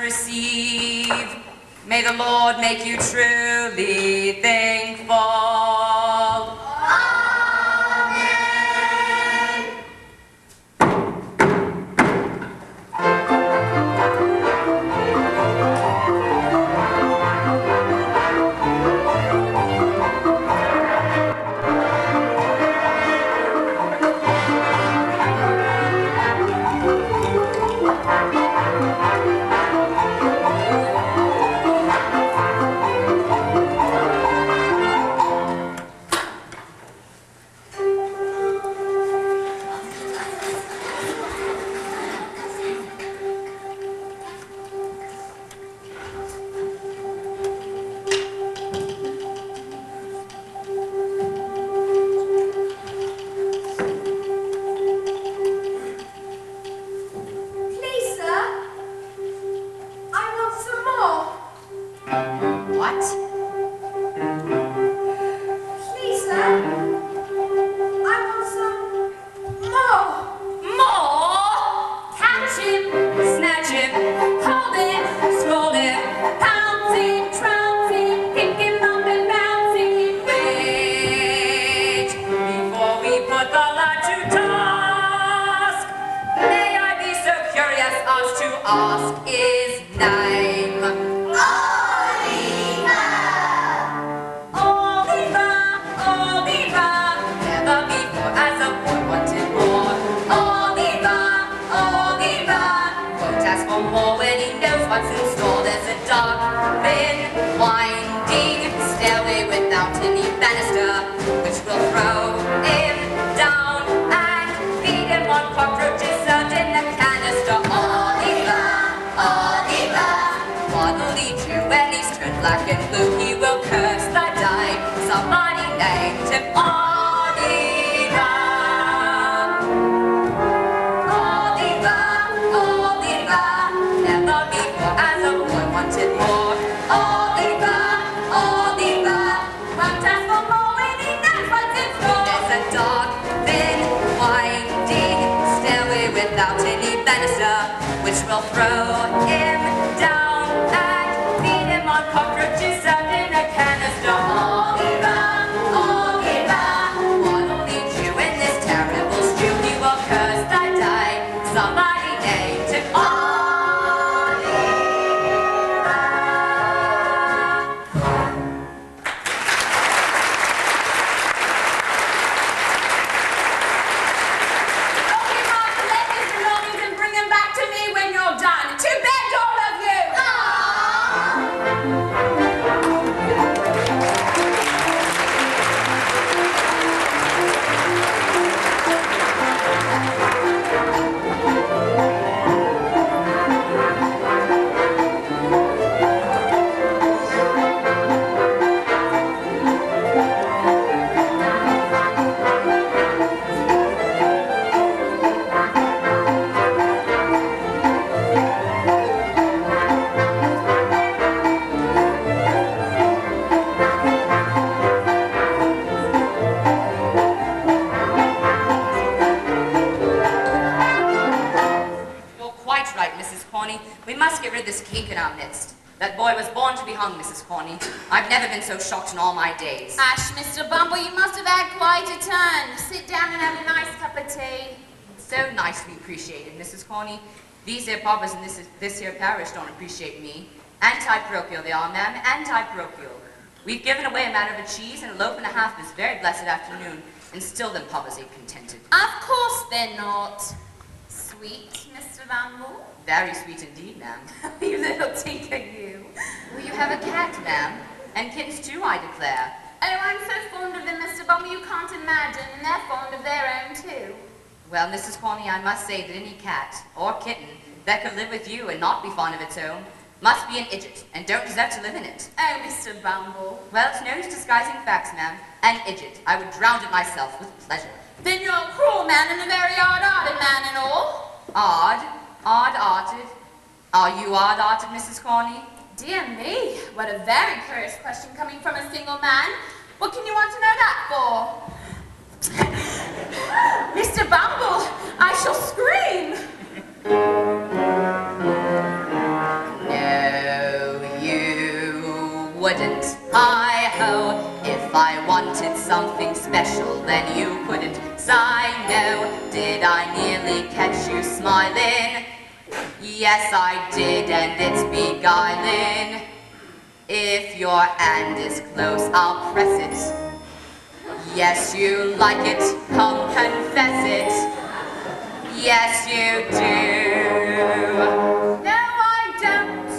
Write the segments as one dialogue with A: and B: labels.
A: receive. May the Lord make you truly thankful.
B: So shocked in all my days.
C: Ash, Mr. Bumble, you must have had quite a turn. Sit down and have a nice cup of tea.
B: So nicely appreciated, Mrs. Corney. These here paupers in this here parish don't appreciate me. Anti-parochial they are, ma'am, anti-parochial. We've given away a matter of a cheese and a loaf and a half this very blessed afternoon, and still them paupers ain't contented.
C: Of course they're not. Sweet, Mr. Bumble?
B: Very sweet indeed, ma'am.
C: You little tinker, you.
B: Well, you have a cat, ma'am. And kittens too, I declare.
C: Oh, I'm so fond of them, Mr. Bumble, you can't imagine, and they're fond of their own, too.
B: Well, Mrs. Corney, I must say that any cat or kitten that could live with you and not be fond of its own must be an idiot and don't deserve to live in it.
C: Oh, Mr. Bumble.
B: Well, it's no use disguising facts, ma'am. An idiot. I would drown it myself with pleasure.
C: Then you're a cruel man and a very odd-hearted man and all.
B: Odd? Odd-hearted? Are you odd-hearted, Mrs. Corney?
C: Dear me, what a very curious question coming from a single man. What can you want to know that for? Mr. Bumble, I shall scream.
B: No, ho. If I wanted something special, then you couldn't sigh no. Did I nearly catch you smiling? Yes, I did, and it's beguiling. If your hand is close, I'll press it. Yes, you like it, come confess it. Yes, you do.
C: No, I don't.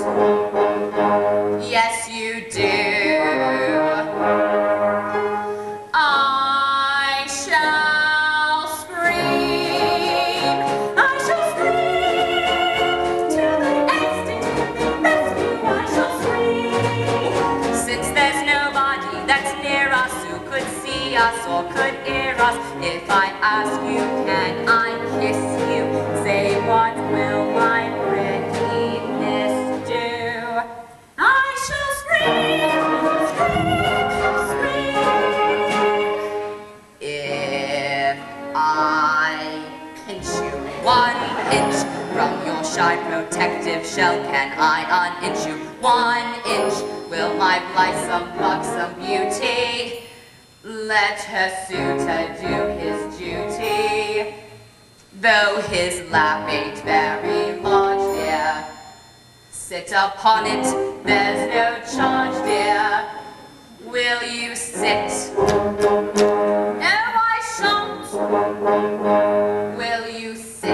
B: Yes, you do.
C: I shall scream. I shall scream. To the extent of the rescue, I shall scream.
B: Since there's nobody that's near us who could see us or could hear us, if I ask you, can I kiss you? Say, what will my prettiness do?
C: I shall scream, scream, scream.
B: If I pinch you 1 inch from your shy protective shell, can I uninch you 1 inch? Will my blithesome buxom beauty let her suitor do his duty? Though his lap ain't very large, dear, sit upon it, there's no charge, dear. Will you sit?
C: No, I shan't.
B: Will you sit?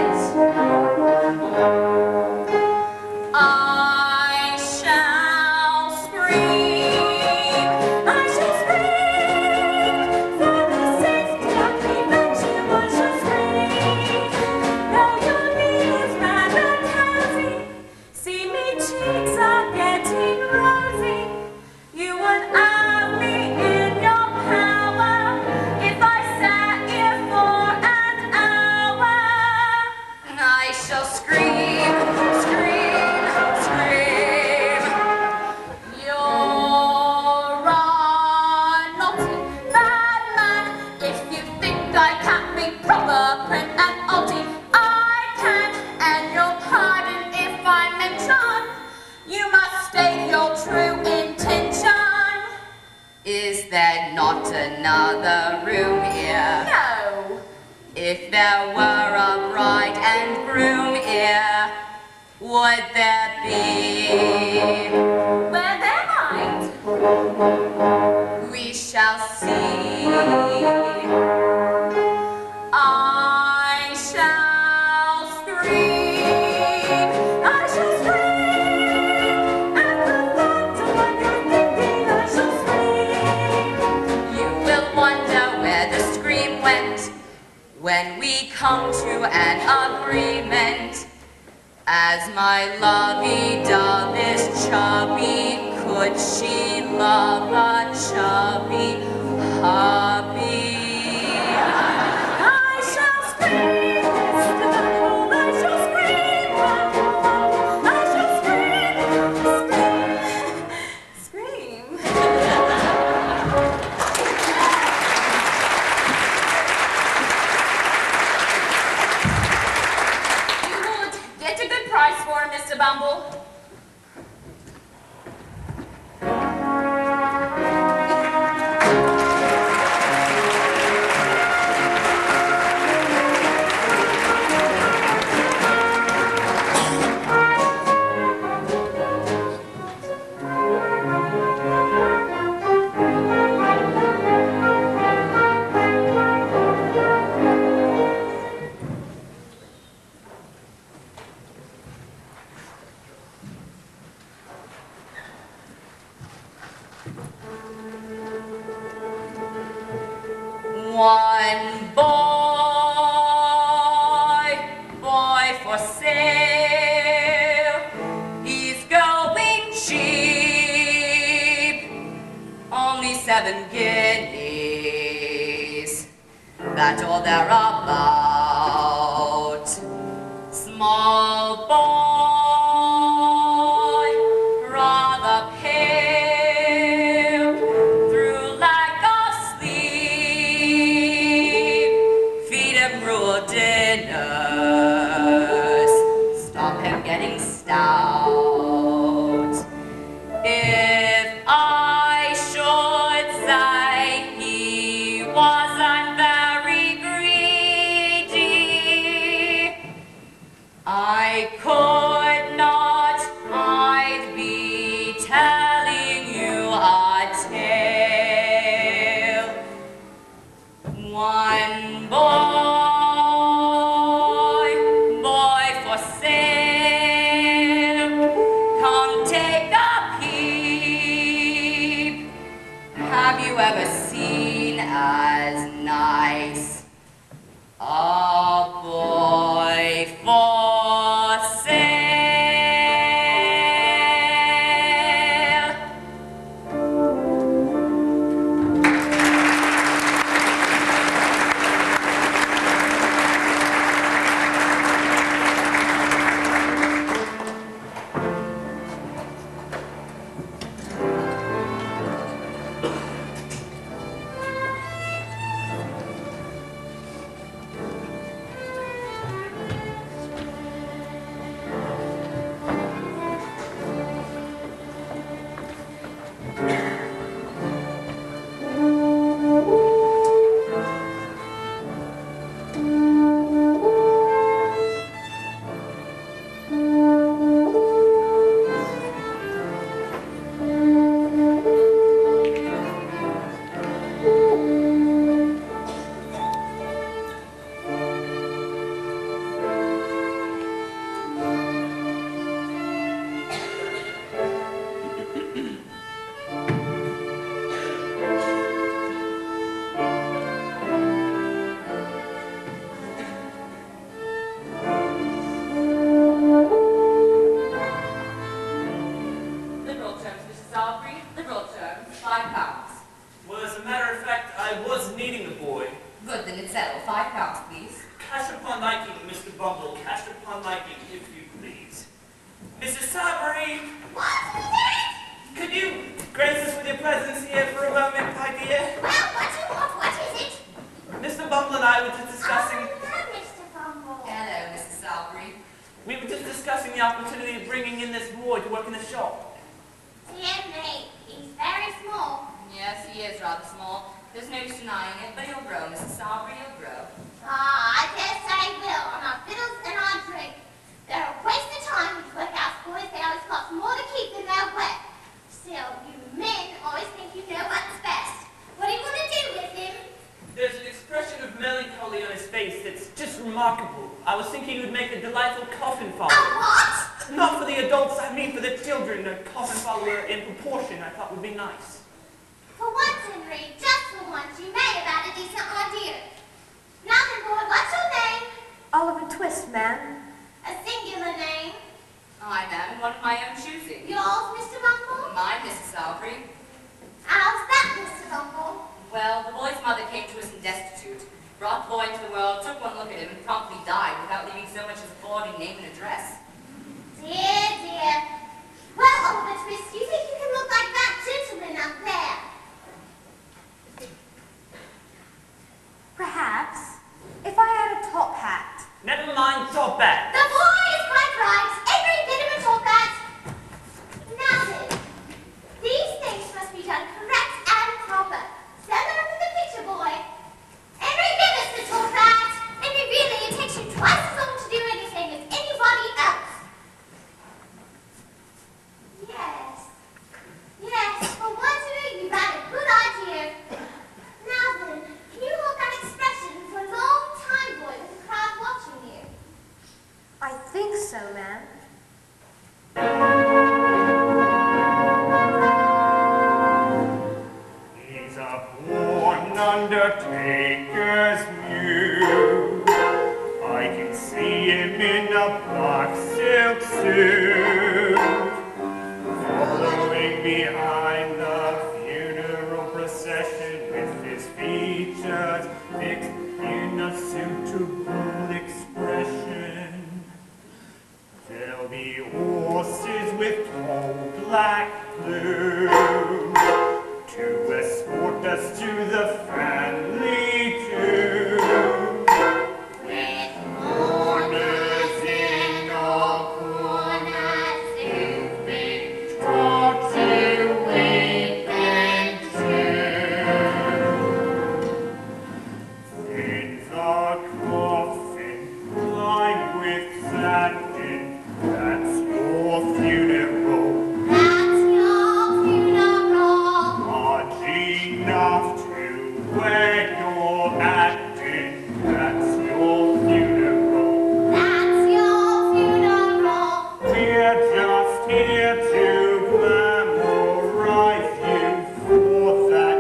C: I shall scream. I shall scream. For the safety of prevention, I shall scream. Though your knee is rather cozy, see me cheeks are getting rosy. You would have me in your power if I sat here for an hour.
B: I shall scream, scream, scream.
C: You're a naughty bad man if you think I can't be proper, prim and alty. I can, and your pardon if I mention you must state your true intention.
B: Is there not another room here?
C: No,
B: If there were a bride and groom here, would there be?
C: where there might.
B: We shall see.
C: I shall scream. I shall scream. At the thought of what you're thinking, I shall scream.
B: You will wonder where the scream went when we come to an agreement. As my lovey-dove is chubby, could she love a chubby hubby?
C: I shall scream, Mr. Bumble. I shall scream, Bumble, Bumble. I shall scream, scream, scream. You would get a good price for him, Mr. Bumble.
B: One boy for sale. He's going cheap, only 7 guineas. That's all they're about. Small boy, rather pale, through lack of sleep. Feed him raw dinners, stop him getting stout. If I should you ever seen as nice a boy for sale? Liberal terms, Mrs. Aubrey. Liberal terms, £5.
D: Well, as a matter of fact, I was needing a boy.
B: Good, then it's settled. £5, please.
D: Cash upon liking, Mr. Bumble. Cash upon liking, if you please. Mrs. Sabri,
C: What is it?
D: could you grace us with your presence here for a moment, my dear?
C: Well, what do you want? What is it?
D: Mr. Bumble and I were just discussing...
C: Hello, Mr. Bumble.
B: Hello, Mrs. Aubrey.
D: We were just discussing the opportunity of bringing in this boy to work in the shop.
C: Dear me, he's very small.
B: Yes, he is rather small. There's no use denying it, but he'll grow, Mrs. Aubrey, he'll grow.
C: I dare say he will, on our fiddles and our drink. They're a waste of time, these workhouse boys. They always cost more to keep than they're worth. Still, you men always think you know what's best. What do you want to do with him?
D: There's an expression of melancholy on his face that's just remarkable. I was thinking he would make a delightful coffin
C: A
D: follower.
C: what?
D: Not for the adults, I mean for the children. A coffin follower in proportion I thought would be nice.
C: For once, Henry, just for once, you may have had a decent idea. Now then, boy, what's your name?
E: Oliver Twist, ma'am.
C: A singular name.
B: I am one of my own choosing.
C: Yours, Mr. Bumble?
B: Mine, Mrs. Aubrey.
C: How's that, Mr. Bumble?
B: Well, the boy's mother came to us in destitute, brought the boy into the world, took one look at him, and promptly died without leaving so much as a forwarding name and address.
C: Dear, dear. Well, Oliver Twist, you think you can look like that gentleman up there?
E: Perhaps, if I had a top hat.
D: Never mind top hat.
C: The boy is quite right. Every bit of a top hat. Now then, these things must be done correct and proper. Stand there up in the picture, boy. Henry, give us the top hat. Henry, really, it takes you twice as long to do anything as anybody else. Yes. Yes, for once in a you've had a good idea. Now then, can you hold that expression for a long time, boy, with the crowd watching you?
E: I think so, ma'am.
F: He's a born undertaker's mule. I can see him in a black silk suit, following behind the funeral procession with his features fixed in a suitable expression. There'll be horses with tall black plumes to escort us to the family tomb.
C: With mourners in all corners who've been taught to weep and tune.
F: In the coffin lined with satin, that's your funeral.
C: That's your funeral.
F: Large enough to where you're acting, that's your funeral.
C: That's your funeral.
F: We're just here to glamorize you for that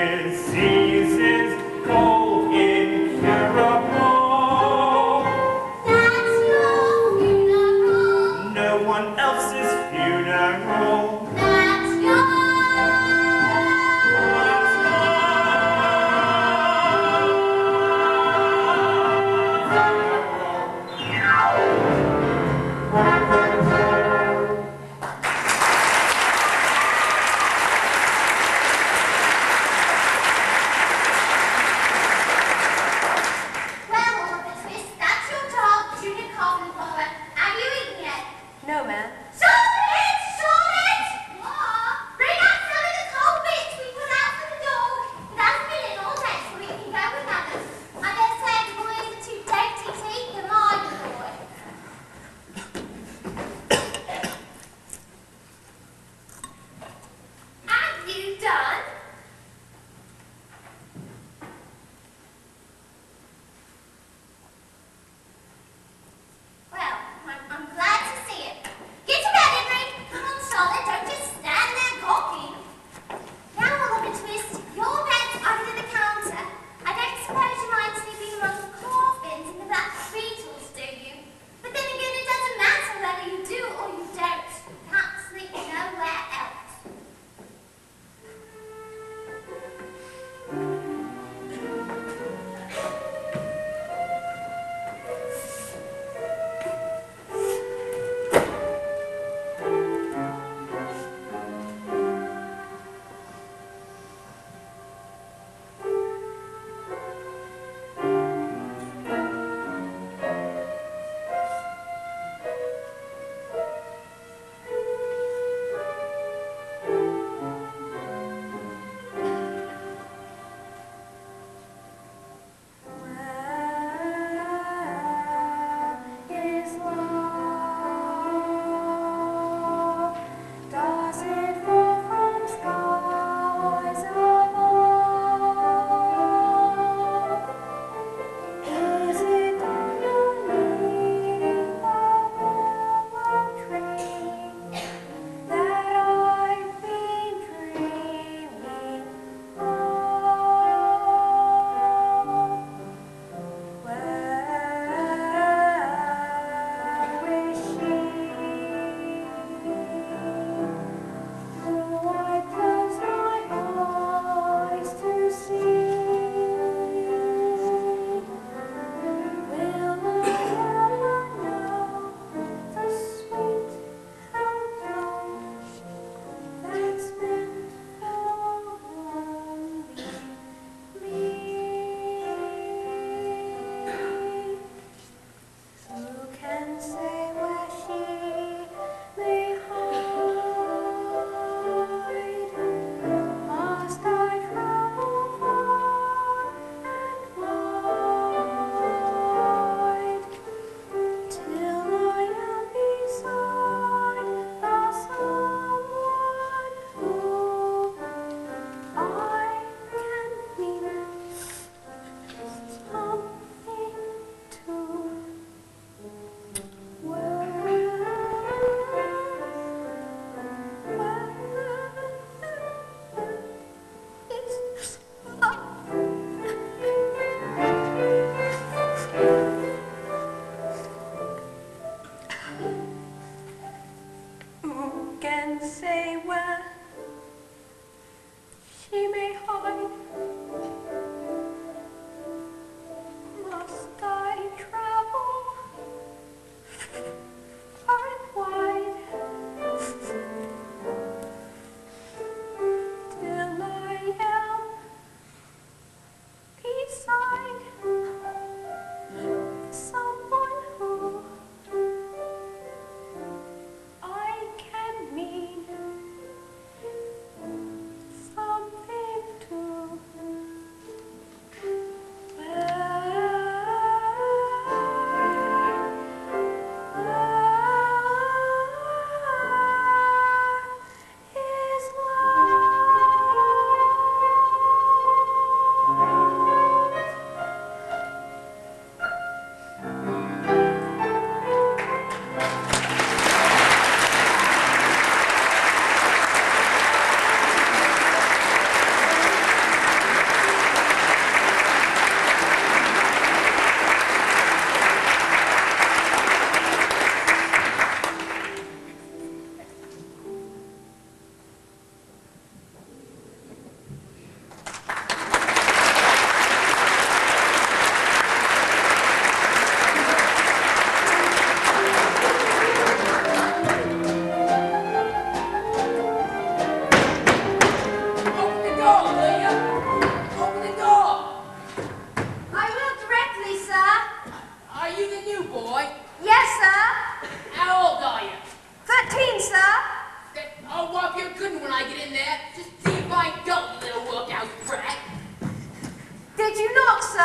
F: diseases cold incurable.
C: That's your funeral.
F: No one else's funeral.
C: That's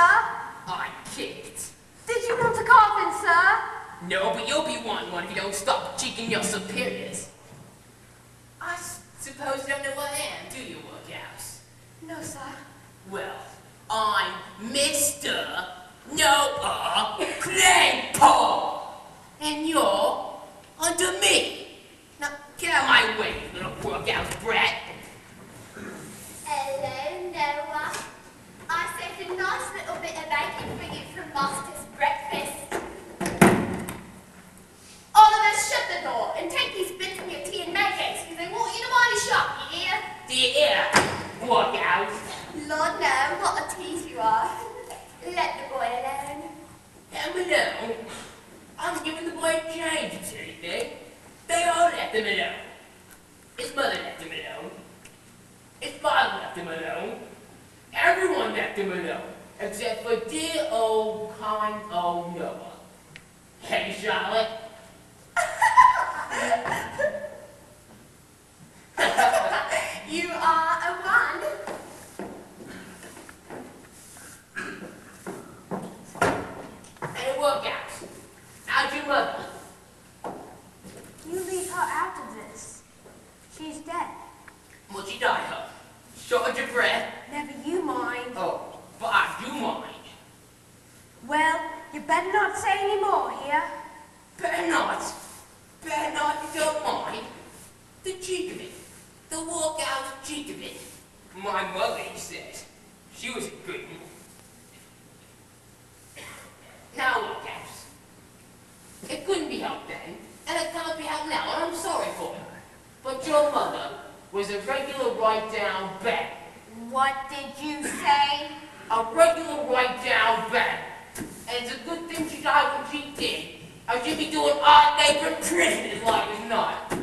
G: I kicked.
E: Did you want a coffin, sir?
G: No, but you'll be wanting one if you don't stop cheeking your superiors. I suppose you don't know what I am, do you, Workhouse?
E: No, sir.
G: Well, I'm Mr. Noah Claypole, and you're under me. Now, get out of my way, you little Workhouse brat.
C: Hello, Noah. I saved a nice little bit of bacon for you for Master's breakfast. Oliver, shut the door and take these bits from your tea and pancakes because they want you to mind the shop, you hear?
G: Do you hear, Workhouse?
C: Lord, no, what a tease you are. Let the boy alone.
G: Let him alone. I'm giving the boy a change, you silly. They all left him alone. His mother left him alone. His father left him alone. Everyone left him alone. Except for dear old, kind old Noah. Hey, Charlotte.
C: You are a one.
G: And it worked out. How's your mother?
E: You leave her out of this. She's dead.
G: What'd she die of? Shortage of breath?
E: Never you mind.
G: Oh, but I do mind.
E: Well, you better not say any more here.
G: Better not. Better not, you don't mind. The cheek of it. The walkout cheek of it. My mother, he says. She was a good one. Now, walkouts. It couldn't be helped then, and it can't be helped now, and I'm sorry for her. But your mother was a regular right-down bang.
E: What did you say?
G: A regular right-down bang. And it's a good thing she died when she did. I should be doing odd labor in prison as like as not.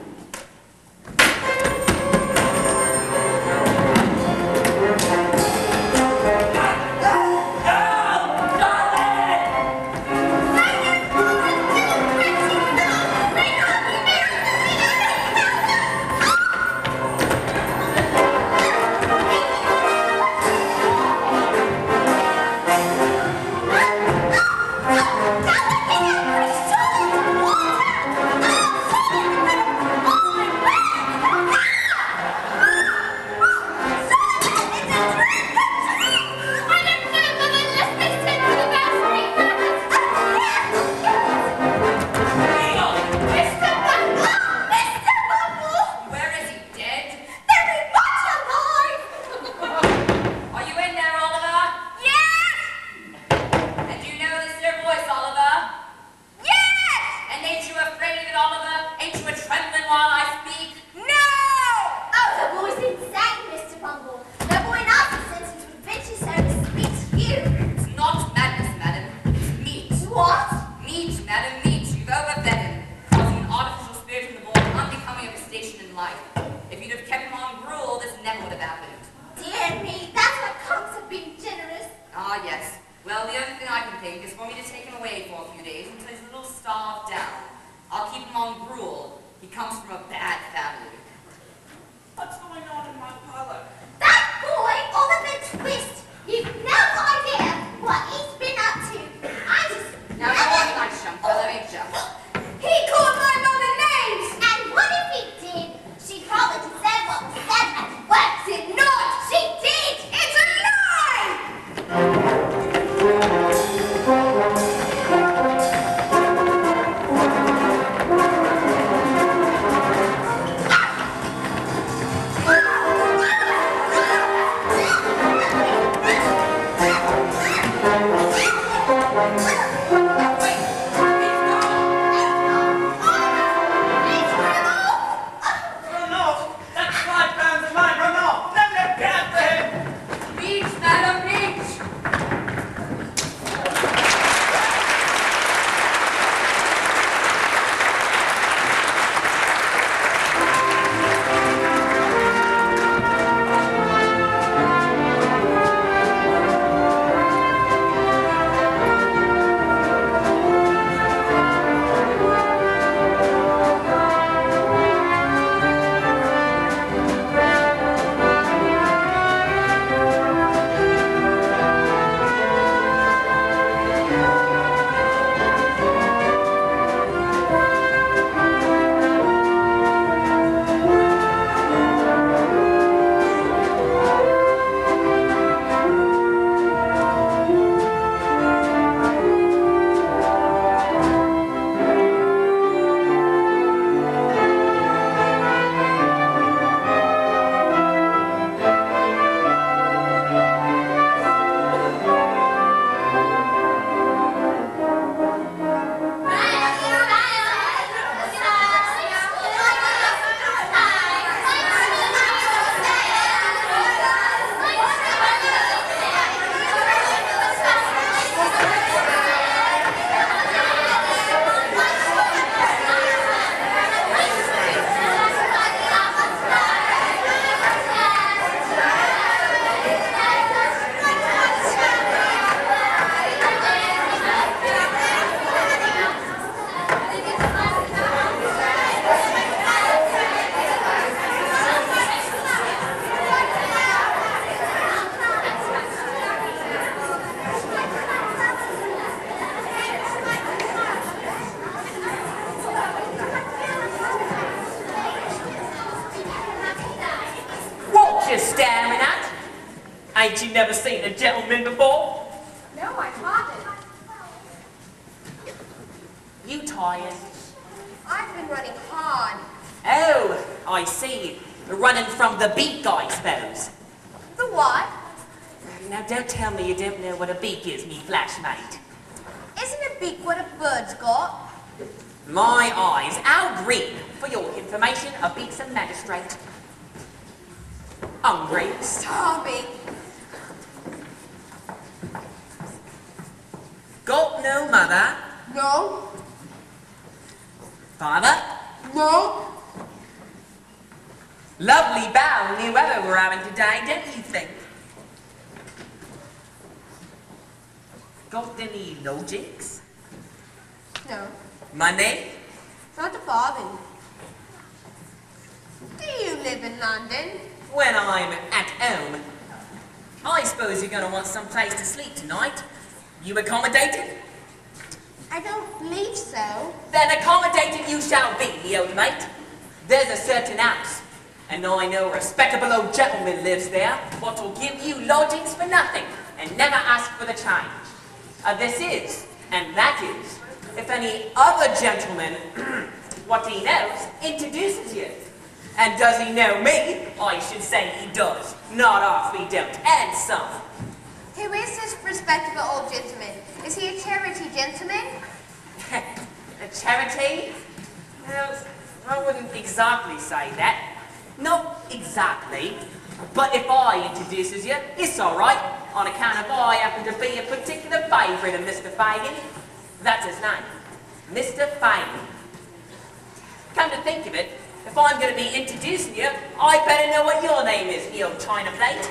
D: Ain't you never seen a gentleman before?
E: No, I haven't.
D: You tired?
E: I've been running hard.
D: Oh, I see. Running from the beak, I suppose.
E: The what?
D: Now don't tell me you don't know what a beak is, me flashmate.
E: Isn't a beak what a bird's got?
D: My eyes, how green. For your information, a beak's a magistrate. Hungry.
E: Starving.
D: Got no mother?
E: No.
D: Father?
E: No.
D: Lovely balmy weather we're having today, don't you think? Got any logics?
E: No.
D: Money?
E: Not a bargain. Do you live in London?
D: When I'm at home. I suppose you're gonna want some place to sleep tonight. You accommodated?
E: I don't believe so.
D: Then accommodated you shall be, me old mate. There's a certain house, and I know a respectable old gentleman lives there, what will give you lodgings for nothing, and never ask for the change. This is, and that is, if any other gentleman, what he knows, introduces you. And does he know me? I should say he does. Not half he don't, and some.
E: Who is this respectable old gentleman? Is he a charity gentleman?
D: A charity? Well, I wouldn't exactly say that. Not exactly. But if I introduces you, it's all right, on account of I happen to be a particular favourite of Mr. Fagin. That's his name. Mr. Fagin. Come to think of it, if I'm going to be introducing you, I better know what your name is, you old china plate.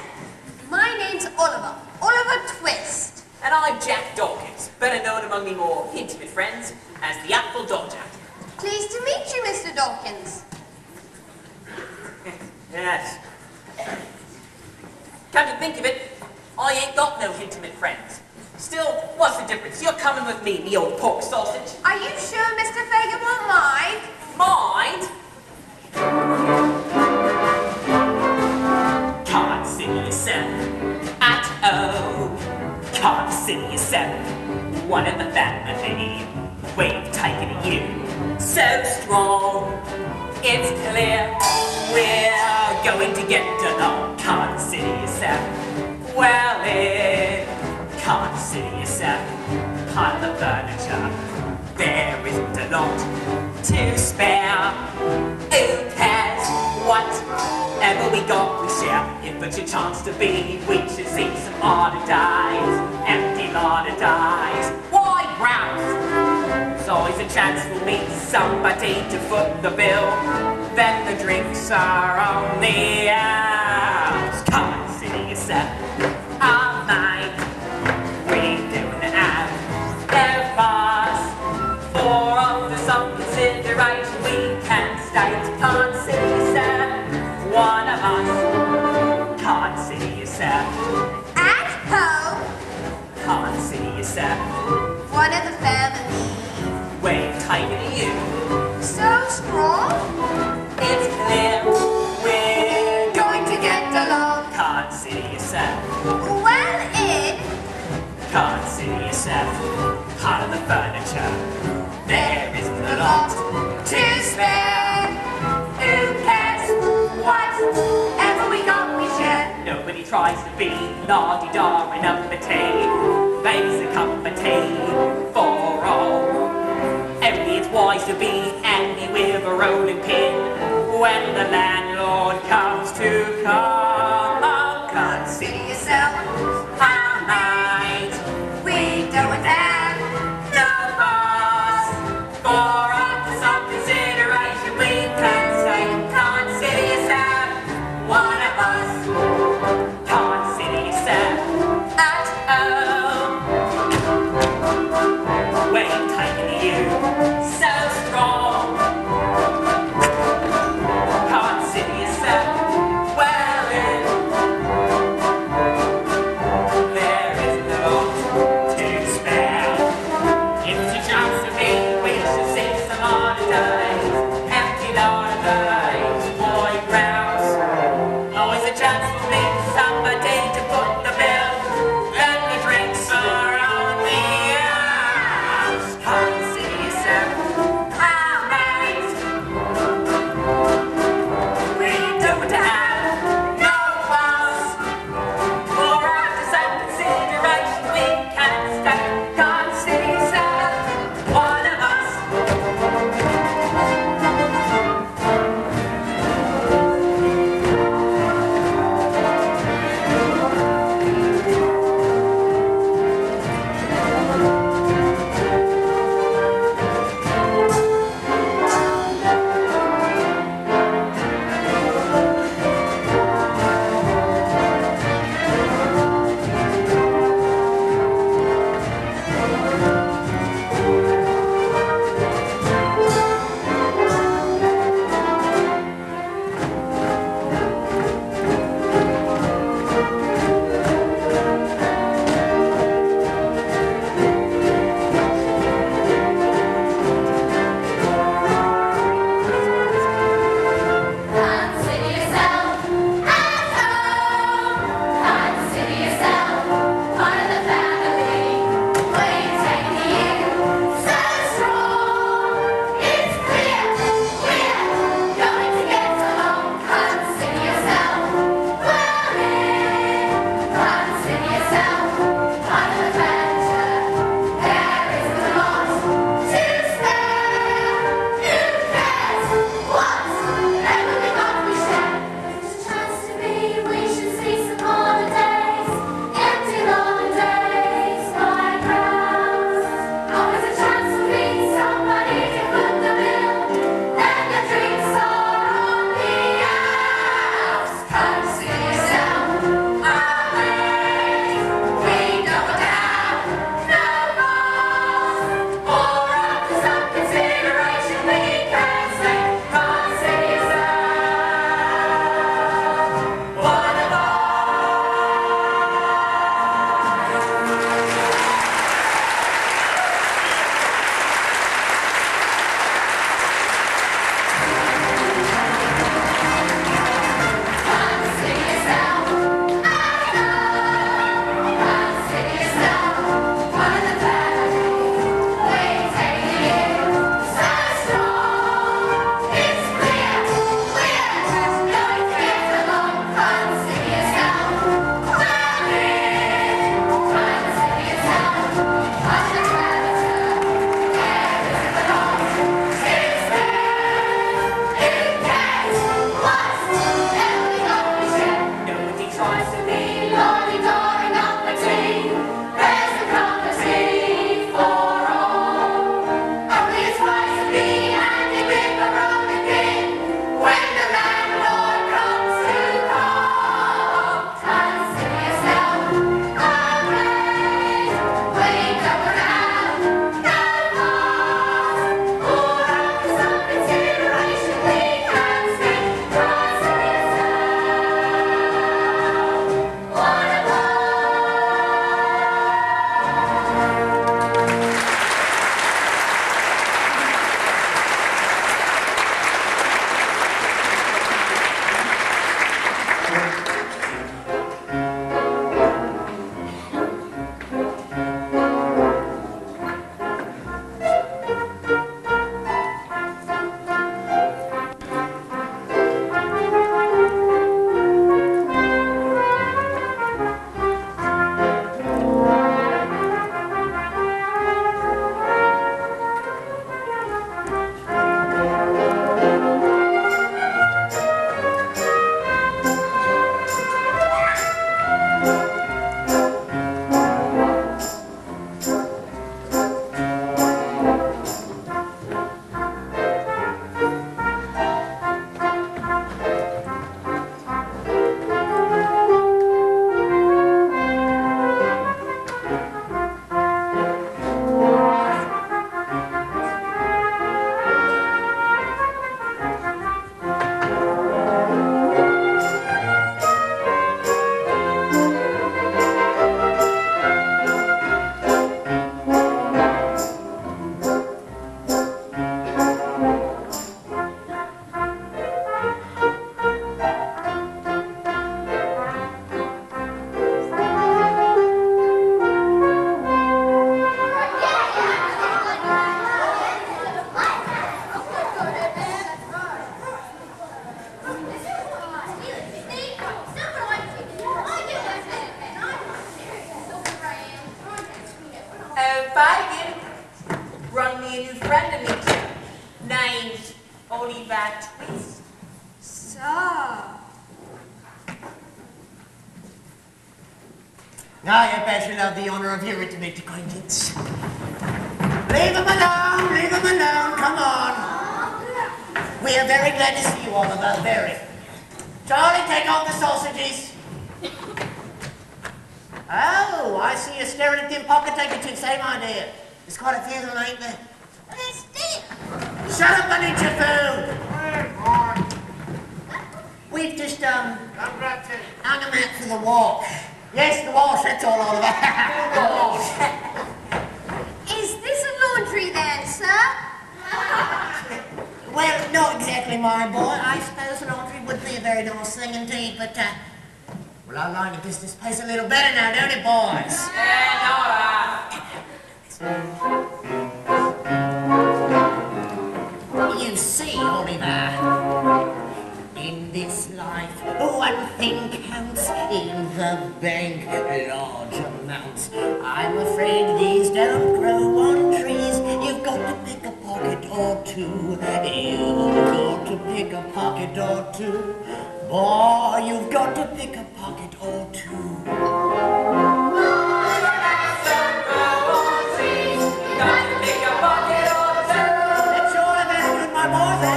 E: My name's Oliver. Oliver Twist.
D: And I'm Jack Dawkins, better known among me more intimate friends as the Apple Doctor.
E: Pleased to meet you, Mr. Dawkins.
D: Yes. Come to think of it, I ain't got no intimate friends. Still, what's the difference? You're coming with me, me old pork sausage.
E: Are you sure Mr. Fagin won't mind?
D: Mind? Can't see yourself at home. Can't see yourself. One of the family. We've taken you so strong. It's clear we're going to get along. Can't see yourself. Well, can't see yourself. Pile the furniture. There isn't a lot to spare. Who cares? Whatever we got, we share. If it's your chance to be, we should see some harder days. Empty larder days. Why browse? It's always a chance for me, somebody to foot the bill. Then the drinks are on the house. Come and see yourself. All night. We don't have no fuss. For after some consideration, we can state. Can't see yourself. One of us. Can't see yourself.
E: At home.
D: Can't see yourself.
E: One of the family.
D: We're taking you.
E: So strong.
D: It's clear we're
E: Going to get along.
D: Can't see yourself.
E: Well in.
D: Can't see yourself. Part of the furniture. There isn't a lot to spare. Who cares? Whatever we got, we share. Nobody tries to be la-di-da and uppity. There's a cup of tea for all. Only it's wise to be handy with a rolling pin when the landlord comes to come. Oh, can't see yourself. How night we don't have no fuss. For after some consideration, we can say, can't see yourself. One of us can't see yourself at home. We're taking you so strong. Can't see yourself well in.
H: a new friend of me, named Oliver Twist.
E: So,
I: I better have the honor of your intimate acquaintance. Leave him alone, come on. We are very glad to see you, Oliver, very. Charlie, take off the sausages. Oh, I see you staring at them pocket handkerchiefs, same idea. There's quite a few of them, ain't there? Shut up and eat your food! We've just, hung them out for the wash. Yes, the wash, that's all, Oliver. The wash.
E: is this a laundry then, sir?
I: Well, not exactly, my boy. I suppose laundry would be a very nice thing indeed, but, well, our line of business pays a little better now, don't it, boys? You see, Oliver, in this life, one thing counts in the bank, large amounts. I'm afraid these don't grow on trees. You've got to pick a pocket or two. You've got to pick a pocket or two. Boy, you've got to pick a pocket or two. That's all I'm asking, my boys, eh?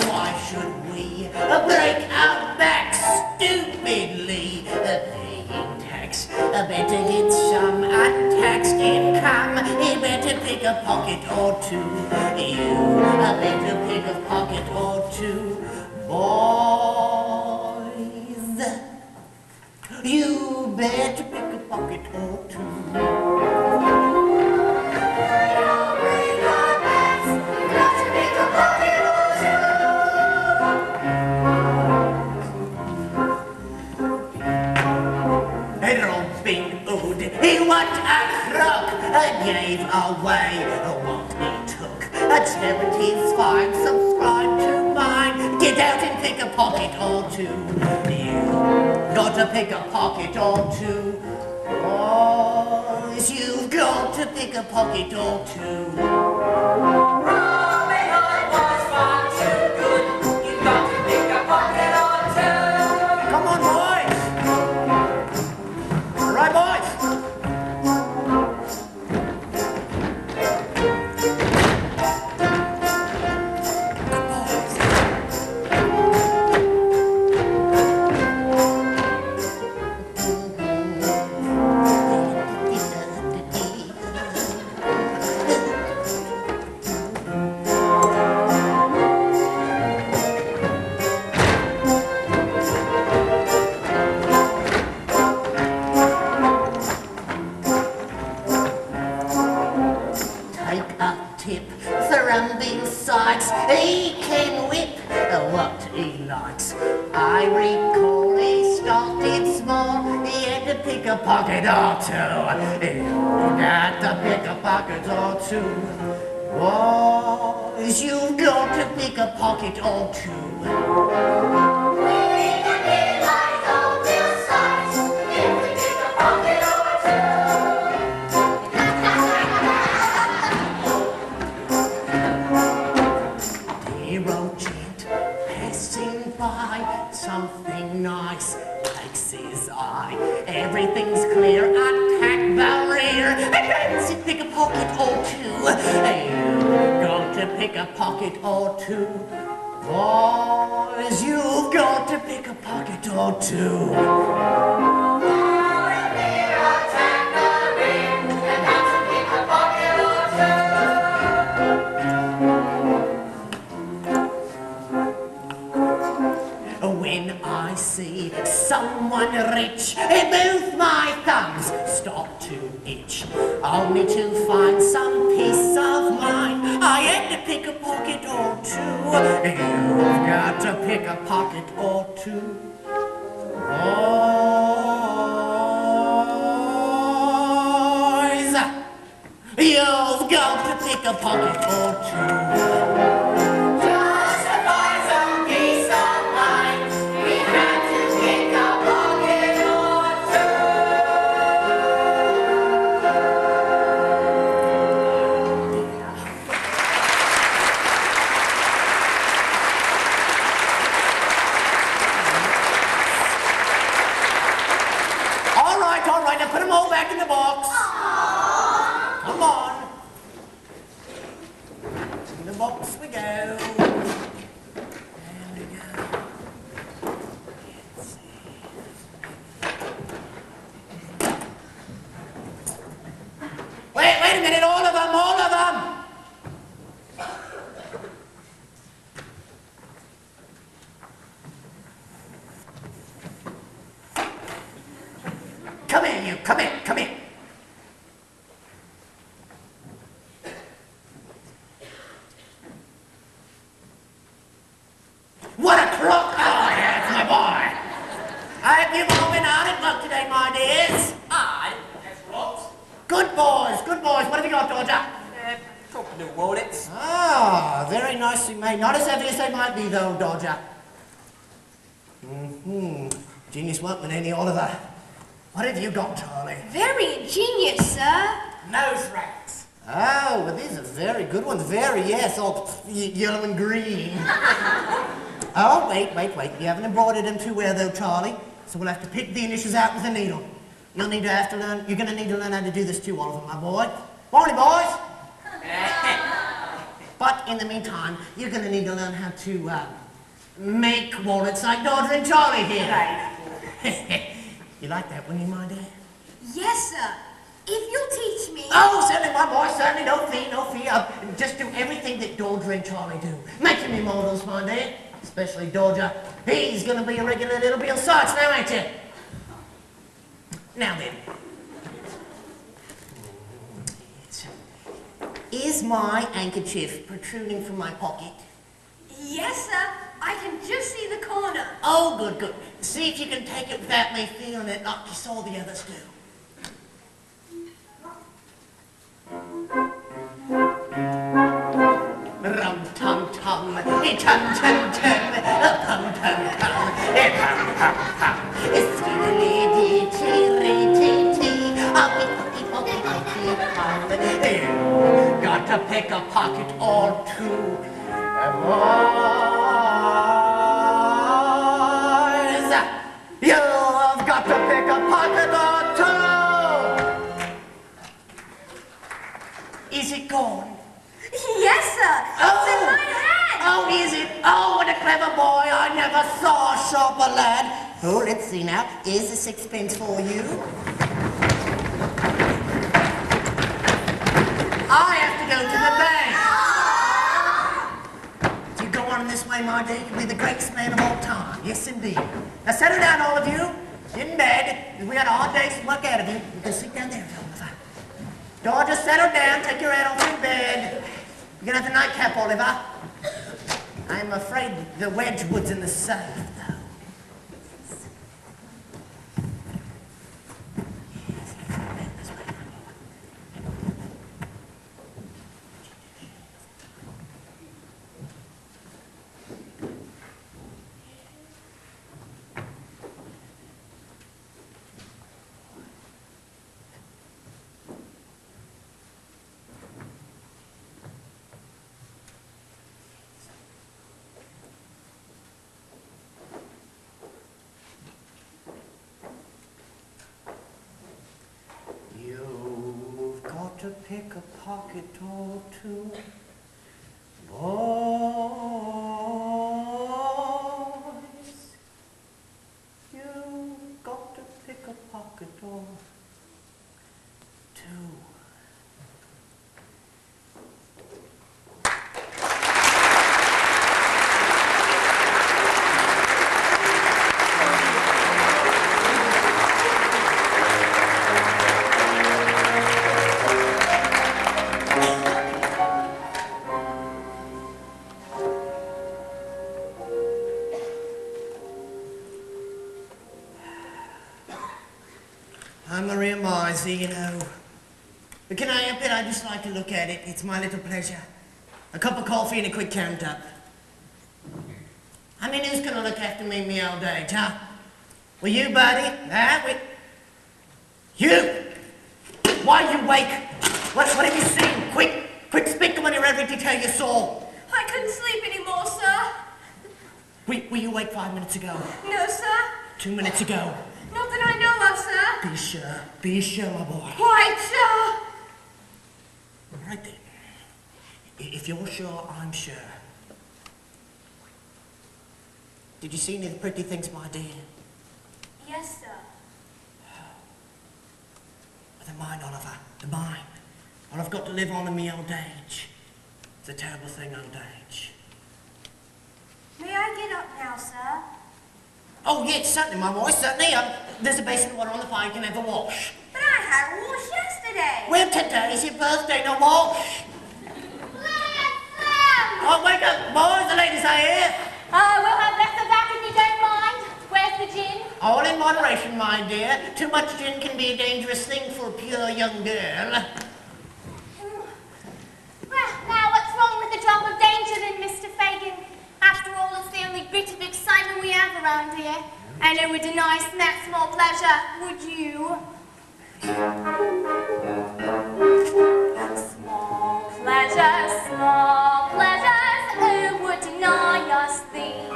I: Why should we break our backs stupidly paying tax? Better get some untaxed income. You better pick a pocket or two. You better pick a pocket or two. Boys, you better pick a pocket or two. Robin Hood, he what a crook, gave away what he took. Charity's fine, subscribe to mine. Get out and pick a pocket or two. You got to pick a pocket or two. Boys, you've got to pick a pocket or two.
C: Robin Hood was far too good. You got to pick a pocket or two.
I: Come on, boys. All right, boys. He can whip what he likes. I recall he started small. He had to pick a pocket or two. He got to pick a pocket or two. Boys, you've got to pick a pocket or two. Something nice takes his eye. Everything's clear, attack the rear. And pick a pocket or two. You've got to pick a pocket or two. Boys, you've got to pick a pocket or two. When I see someone rich, both my thumbs stop to itch. Only to find some peace of mind, I had to pick a pocket or two. You've got to pick a pocket or two. Boys, you've got to pick a pocket or two. Wait a minute, all of them, all of them! Come here, you, come here, come here. What a crook! Oh, yes, my boy. I hope you've all been hard at work today, my dears.
D: Odd? That's what?
I: Good boys, good boys. What have you got, Dodger?
D: Couple new wallets.
I: Ah, very nicely made. Not as heavy as they might be, though, Dodger. Genius workman, ain't he, Oliver? What have you got, Charlie?
E: Very ingenious, sir.
D: Nose racks.
I: Oh, well, these are very good ones. Very, yes, all yellow and green. Oh, wait. You haven't embroidered them too well, though, Charlie. So we'll have to pick the initials out with a needle. You're going to need to learn how to do this too, Oliver, my boy. Morning, boys. But in the meantime, you're going to need to learn how to make wallets like Dodger and Charlie here. You like that, wouldn't you, my dear?
E: Yes, sir. If you'll teach me.
I: Oh, certainly, my boy, certainly. No fee. Just do everything that Dodger and Charlie do. Make him immortals, my dear. Especially Dodger. He's going to be a regular little Bill Sarge now, ain't you? Now then. Is my handkerchief protruding from my pocket?
E: Yes, sir. I can just see the corner.
I: Oh, good. See if you can take it without me feeling it like you saw the others do. Rum-tum-tum, tum-tum-tum, pum-pum-pum, pum-pum-pum. It's-tea-lee-dee-tee-lee-tee-tee, oh-pee-pee-pee-pee-pee-pum. Got to pick a pocket or two. Boys, you've got to pick a pocket or two. Is it gone?
E: Yes, sir. It's in my hand.
I: Oh, is it? Oh, what a clever boy. I never saw a sharper lad. Oh, let's see now. Here's a sixpence for you. I have to go to the bank. If you go on this way, my dear, you'll be the greatest man of all time. Yes, indeed. Now, settle down, all of you. In bed. We had a hard day's work out of you. You can sit down there, Oliver. Dodger, settle down. Take your head off in bed. You're going to have the nightcap, Oliver. I'm afraid the Wedgwood's in the safe, though. You've got to pick a pocket or two, boys. You've got to pick a pocket or two. I'm Maria Marzi, you know. But can I help it? I just like to look at it. It's my little pleasure. A cup of coffee and a quick count up. I mean, who's going to look after me in my old age, huh? Well, you, buddy? You! Why are you awake? What have you seen? Quick, speak to your every detail you saw.
E: I couldn't sleep anymore, sir.
I: Were you awake 5 minutes ago?
E: No, sir.
I: 2 minutes ago?
E: Not that I know of, sir.
I: Be sure, my boy.
E: Quite sure.
I: All right then. If you're sure, I'm sure. Did you see any of the pretty things, my dear?
E: Yes, sir.
I: They're mine, Oliver. They're mine. I've got to live on in my old age. It's a terrible thing, old age.
E: May I get up now, sir?
I: Oh, yes, certainly, my boy, certainly. There's a basin of water on the fire you can have a wash.
E: But I had a wash yesterday.
I: Well, today's your birthday, no wash. Oh, wake up, boys, the ladies are here.
C: We'll have less of that if you don't mind. Where's the gin?
I: All in moderation, my dear. Too much gin can be a dangerous thing for a pure young girl.
C: Well, now what's wrong with the drop of danger then, Mr. Fagin? After all, it's the only bit of excitement we have around here. And it would deny us that small pleasure, would you? Small pleasures, who would deny us these?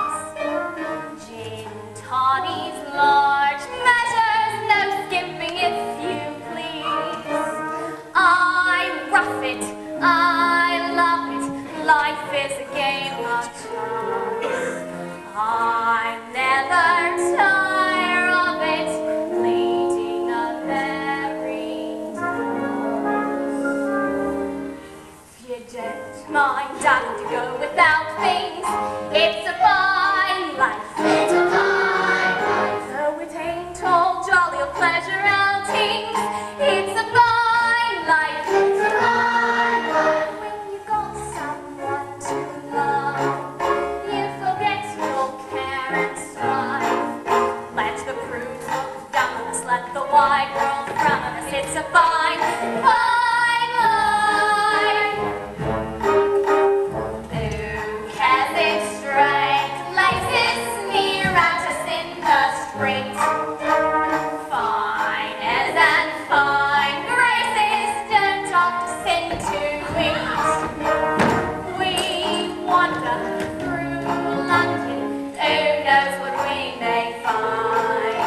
C: Gin, toddies, large measures, no skimping if you please. I rough it, I love it, life is a game of chance. I never tire of it, leading a merry dance. If you don't mind having to go without things, it's a fine life. It's a fine life. Though it ain't all jolly or pleasure outings, it's a fine life. It's a fine life. When you got someone to love, you forget your care and strife. Let the prudes look down on us, let the wide world frown on us. It's a fine, fine life. Who cares if straight laces sneer at us in the street? Finers and fine graces don't talk us into it. We wander through London, who knows what we may find.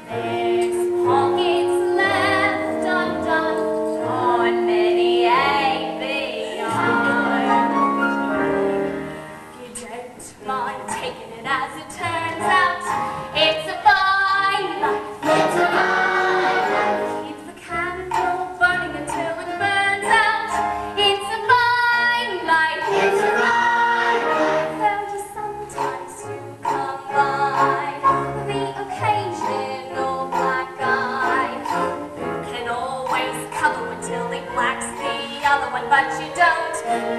C: There's pockets left undone on many a behind. If you don't mind taking it as it turns out, it's a fine life. It's a fine life. Keep the candle burning until it burns out. It's a fine life. It's a fine life. Though you sometimes do come by the occasional black eye, who can always cover until he blacks the other one, but you don't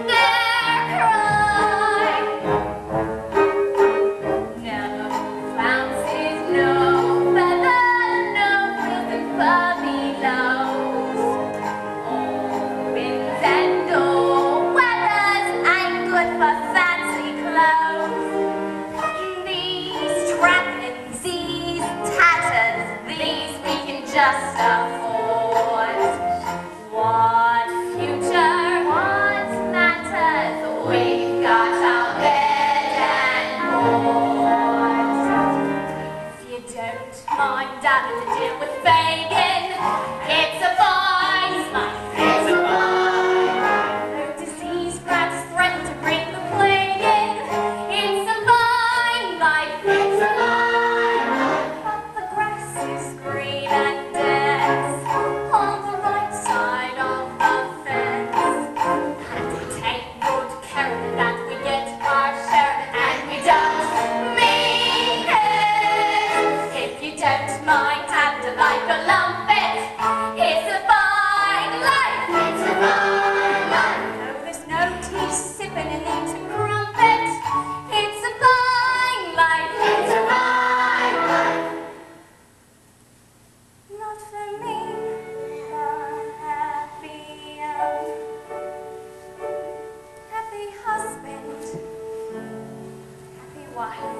C: dare cry. No flounces, no feather, no frills and furry lows. All winds and all weathers ain't good for fancy clothes. These trappings, these tatters, these we can just afford. What future, what matters? We've got our bed and board. If you don't mind having to deal with Fagin, it's a fine life. It's a fine life. No disease perhaps threatened to bring the plague in. It's a fine life. It's a fine life. But the grass is green and dense on the right side of the fence. And we take good care of it, that we get our share of it, and we don't mean it. If you don't mind having to like a lumpet, it's a fine life. It's a fine life. Though there's no tea sipping and eating crumpet, it's a fine life. It's a fine life. Not for me, happy husband, happy wife.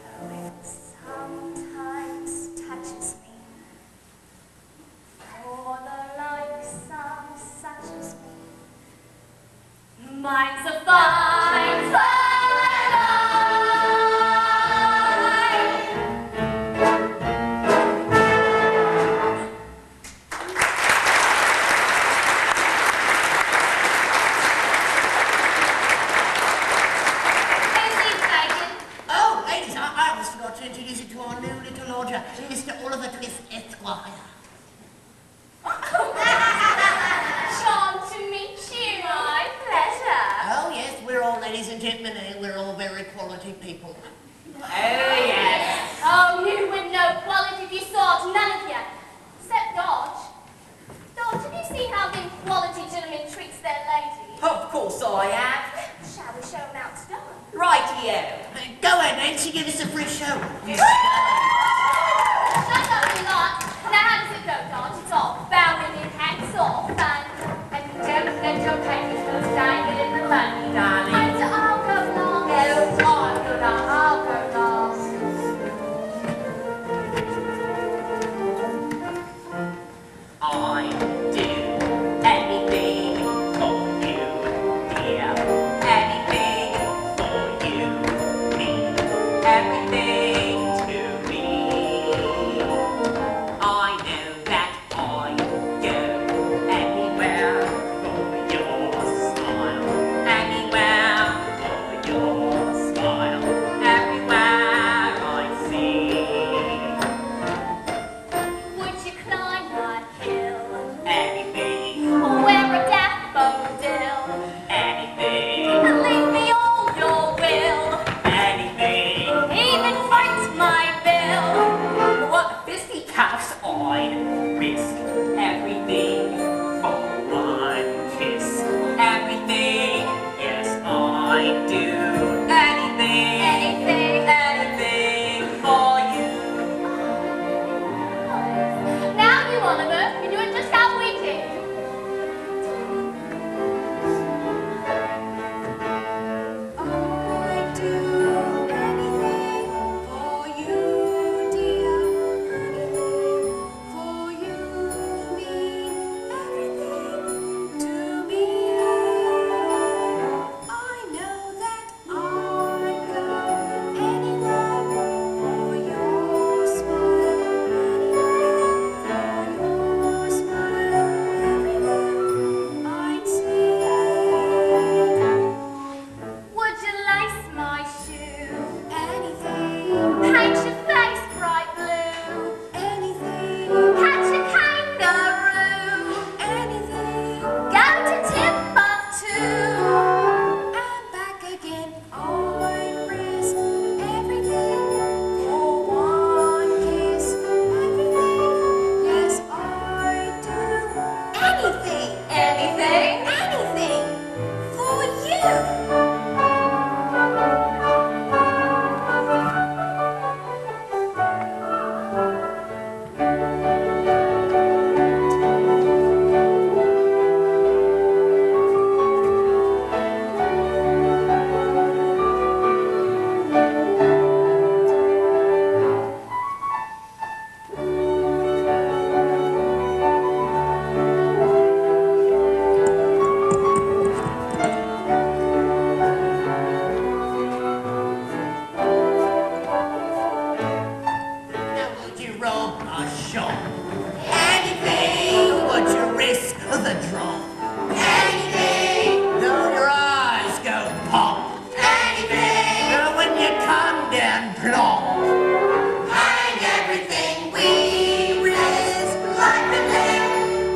C: Though it sometimes touches me, for the like some such as me, mine's a fine, fine life.
I: Oh, ladies, I almost forgot to introduce you to our new little lodger, Mr. Oliver Twist Esquire.
C: Oh,
I: quality people.
D: Oh, yes.
C: Oh, you with no quality if you saw it, none of you. Except Dodge. Dodge, have you seen how them quality gentlemen treats their ladies?
D: Of course I have.
C: Shall we show them how it's done?
D: Rightio.
I: Go ahead, Nancy, give us a free show.
C: Shut up, you lot. Now how does it go, Dodge? It's all bowing in hats off and don't let your pantyhose dangle in the money, darling. And I'll go long. No, I'll go long.
D: I do anything for you, dear. Anything for you, mean everything to me. I know that I go anywhere for your smile, anywhere for your smile, everywhere I see.
C: Would you climb my hill?
D: Anything,
C: Or wear a daffodil?
D: anything,
C: And leave me all your will?
D: anything.
C: Even fight my bill?
D: What fisticuffs I'd risk everything for one kiss. Everything, yes I do. Anything, anything for you.
C: Now you, Oliver, you're doing just how we did.
E: I do anything for you, dear. Anything for you mean everything to me. I know that I'd go anywhere for your smile. Anything for your smile. Everywhere I'd see.
C: Would you lace my shoe?
E: Anything,
C: Paint your face bright blue?
E: anything,
C: Catch a kangaroo?
E: anything,
C: Go to Timbuktu?
E: and back again. I'd risk everything for one kiss. Everything, yes, I'd do anything,
C: Anything?
E: anything for you.
I: Now would you rob a shop? Anything. Would you risk the drop? Anything. Though your eyes go pop? Anything. When you come down plop? Hang everything we risk like the limb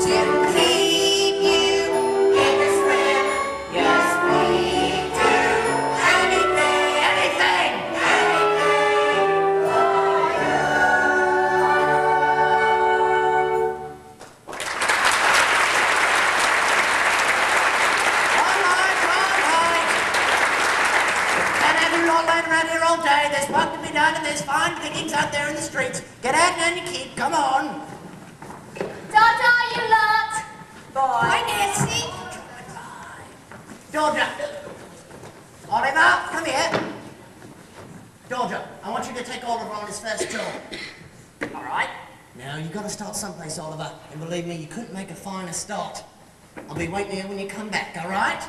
I: to keep you in the swim. Yes, we do. Anything, anything, anything for All right. Can't have you all laying around here all day. There's work to be done and there's fine pickings out there in the streets. Get out and earn your keep. Come on.
C: Ta-ta, you lot!
E: Bye, Nancy.
I: Georgia. Oliver, come here. Georgia, I want you to take Oliver on his first tour. All right? Now, you've got to start someplace, Oliver. And believe me, you couldn't make a finer start. I'll be waiting here when you come back, all right?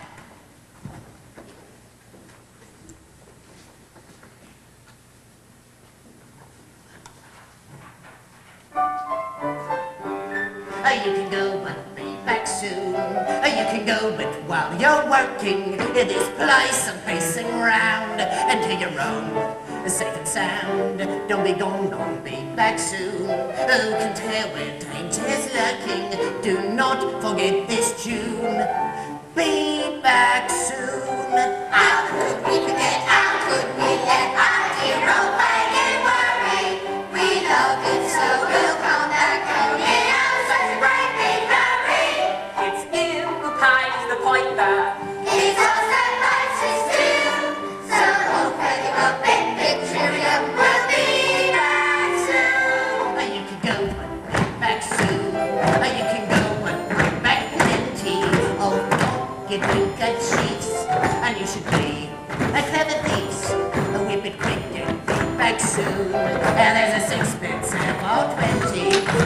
I: You can go, but be back soon. You can go, but while you're working in this place, I'm pacing round and to your own, safe and sound. Don't be gone, don't be back soon. Who can tell where danger's lurking? Do not forget this tune. Be back soon. How could we forget? How could we let back soon. And there's a sixpence for 20.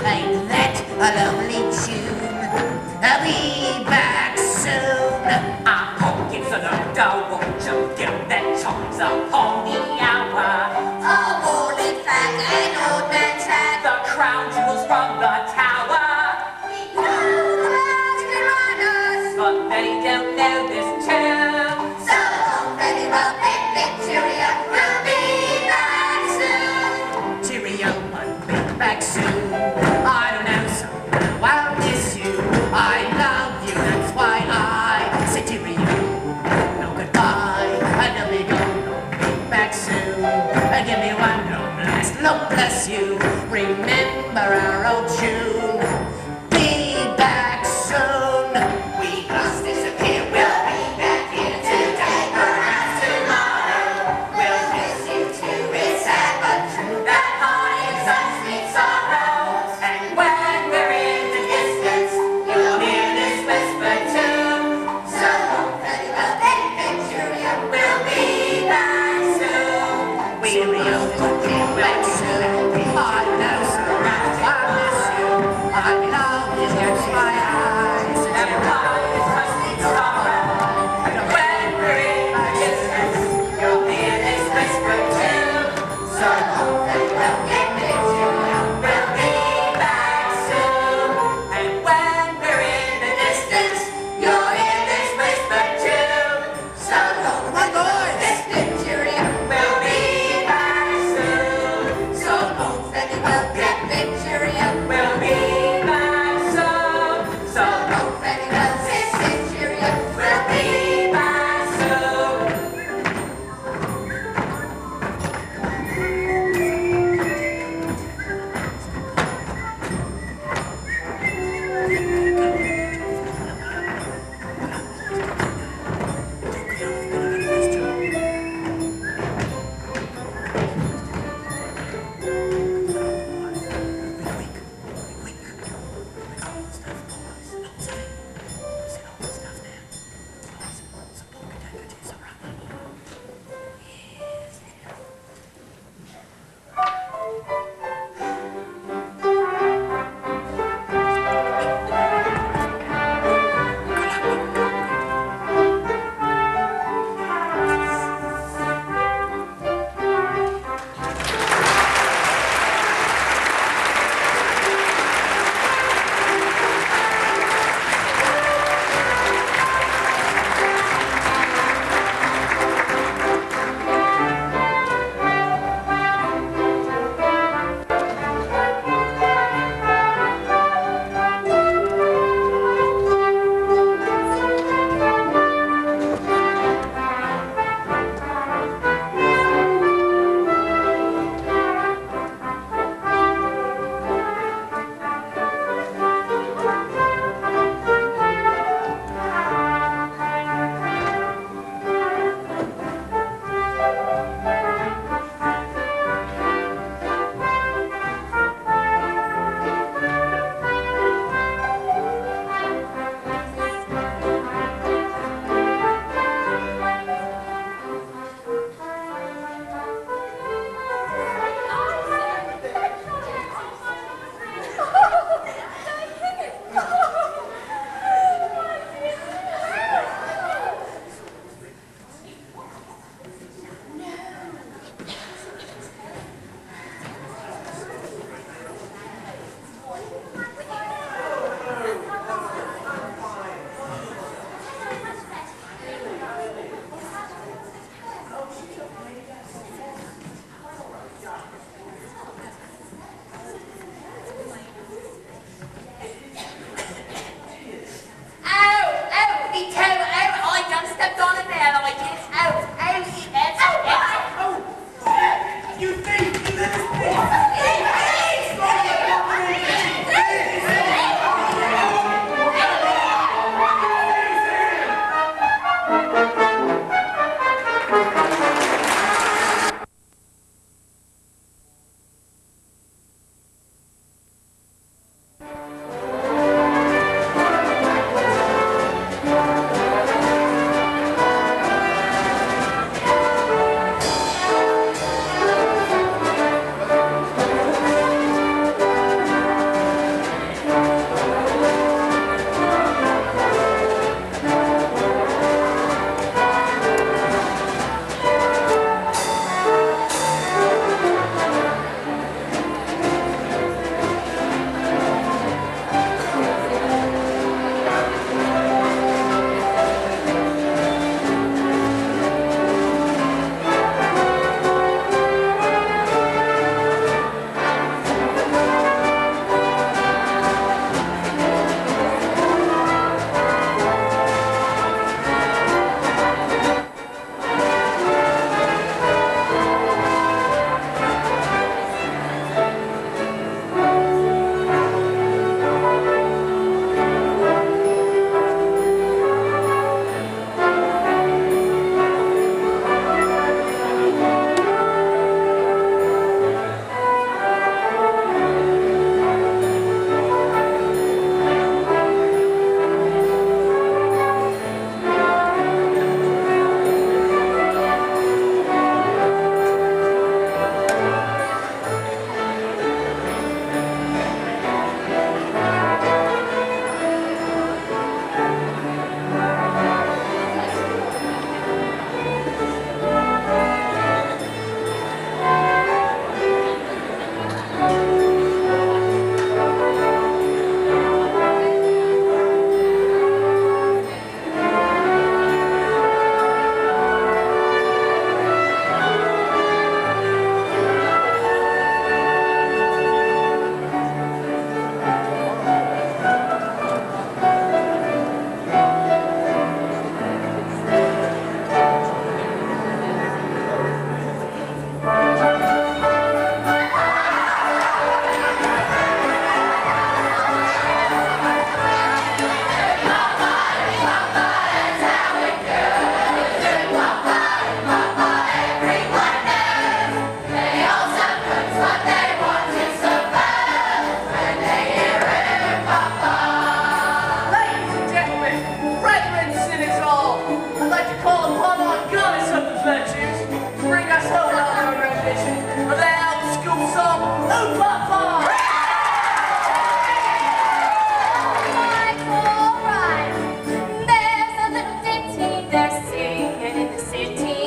I: Ain't that a lovely tune? I'll be back soon.
D: Our pockets are no dough, won't you give that chance upon the hour?
C: Oh, holy fat and old man Chad.
D: The crown jewels from the tower,
C: We know the world's can run us.
D: but they don't know this too.
C: So long, very well, big Victoria. We'll be back soon.
I: Cheerio, I'll be back soon. I don't know, so I'll miss you. I love you, that's why I say cheerio. No goodbye, I'll be gone, be back soon. Give me one long last look, bless you. Remember our old tune. Be back soon.
C: We must disappear. We'll be back here today, perhaps tomorrow. We'll miss you too. It's sad but true. That party is such sweet sorrow.
D: And when we're in the distance, you'll hear this whisper too.
C: So long, very well, big Victoria. We'll be back soon.
I: Cheerio, I'll be back soon. I know, so I miss you. I love you, that's why I say
D: And party is such sweet sorrow. And when we're in the distance, you'll hear this whisper too.
C: So long, very well, big Victoria. We'll be back soon.
D: And when we're in the distance,
C: You'll hear this whisper too. So long, my boys. This Victoria will be back soon. So long, very well, big Victoria
D: we'll be back soon.
C: So long, very well, this Victoria will be back soon.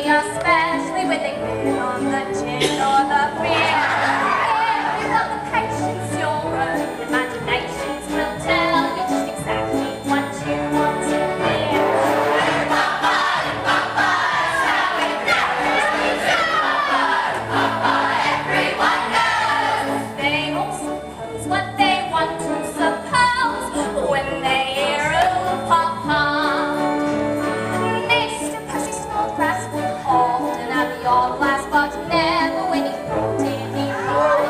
C: Especially when they get on the gin or the beer. If you got the patience, your own imaginations will tell you just exactly what you want to hear. Everyone knows. They all suppose what they want to suppose when they hear "Ooh, Papa." Mr. Percy Snodgrass would often have the odd glass, but never when he thought it he might.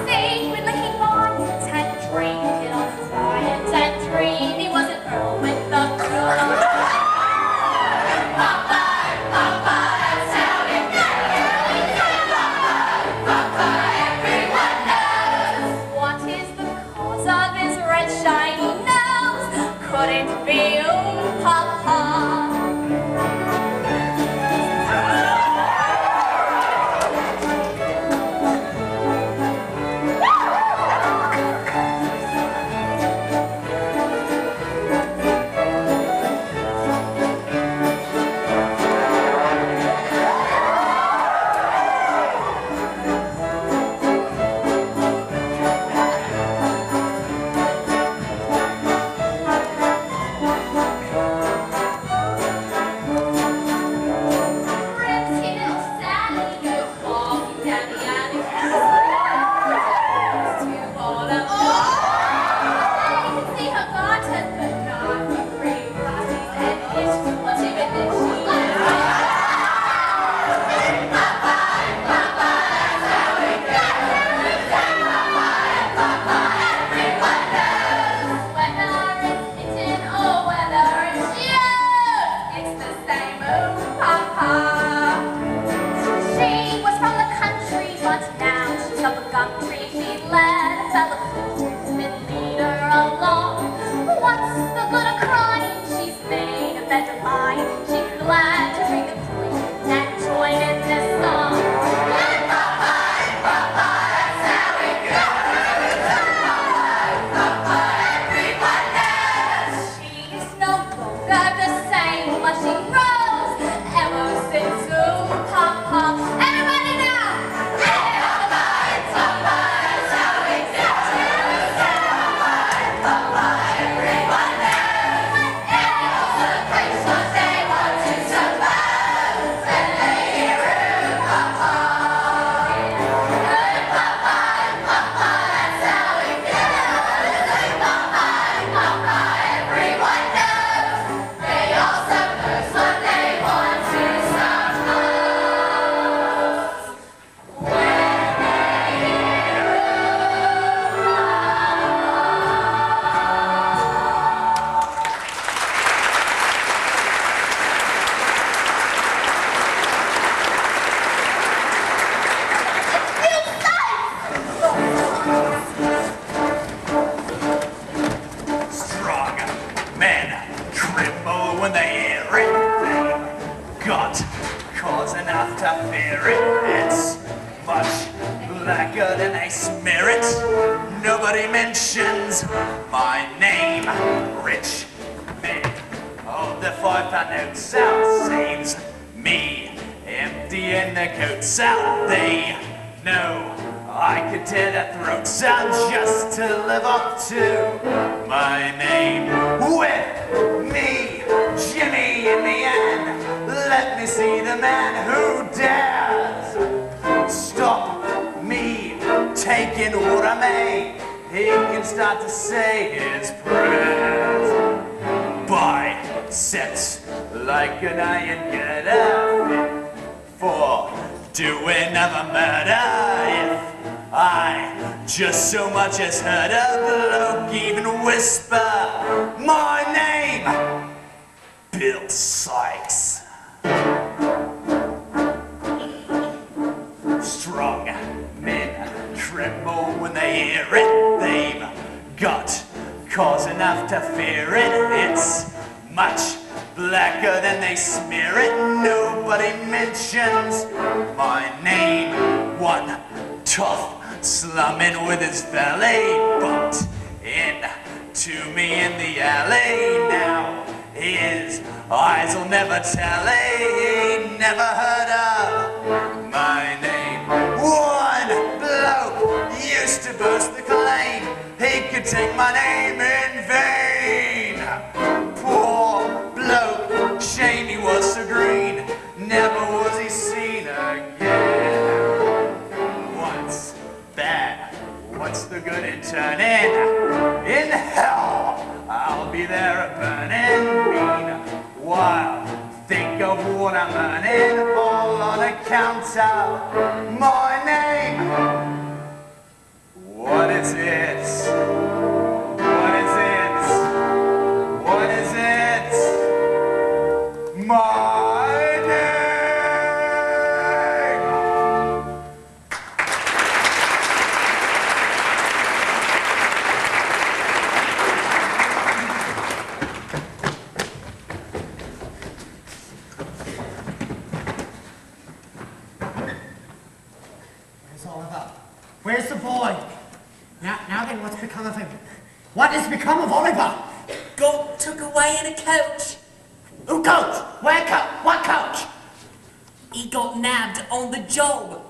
C: Secretly he'd buy it and drink it on quiet and dream he was an earl with the crown. Papa, Papa, that's how it goes. Papa, everyone knows. What is the cause of his red shiny nose? Could it be Papa?
J: Nobody mentions my name. Rich men hold the £5 notes out, saves me emptying the coats out. They know I could tear their throats out just to live up to my name. With me, Jimmy in the end, let me see the man who dares stop me taking what I may. He can start to say his prayers. Biceps like an iron girder for doing of a murder. If I just so much as heard a bloke even whisper my name, Bill Sykes. Strong men tremble when they hear it. They've got cause enough to fear it. It's much blacker than they smear it. Nobody mentions my name. One tough slumming with his belly bumped into me in the alley. Now his eyes will never tell. He never heard of my name. One bloke used to boast the claim he could take my name in vain. Poor bloke, shame he was so green, never was he seen again. What's bad? What's the good in turning? In hell, I'll be there a burning. Meanwhile, think of what I'm earning, all on account of my name. What is it? What is it? What is it? My name!
I: Where's Oliver? Where's the boy? Now then, what's become of him? What has become of Oliver?
H: Got took away in a coach.
I: Who coach? Where coach? What coach?
H: He got nabbed on the job.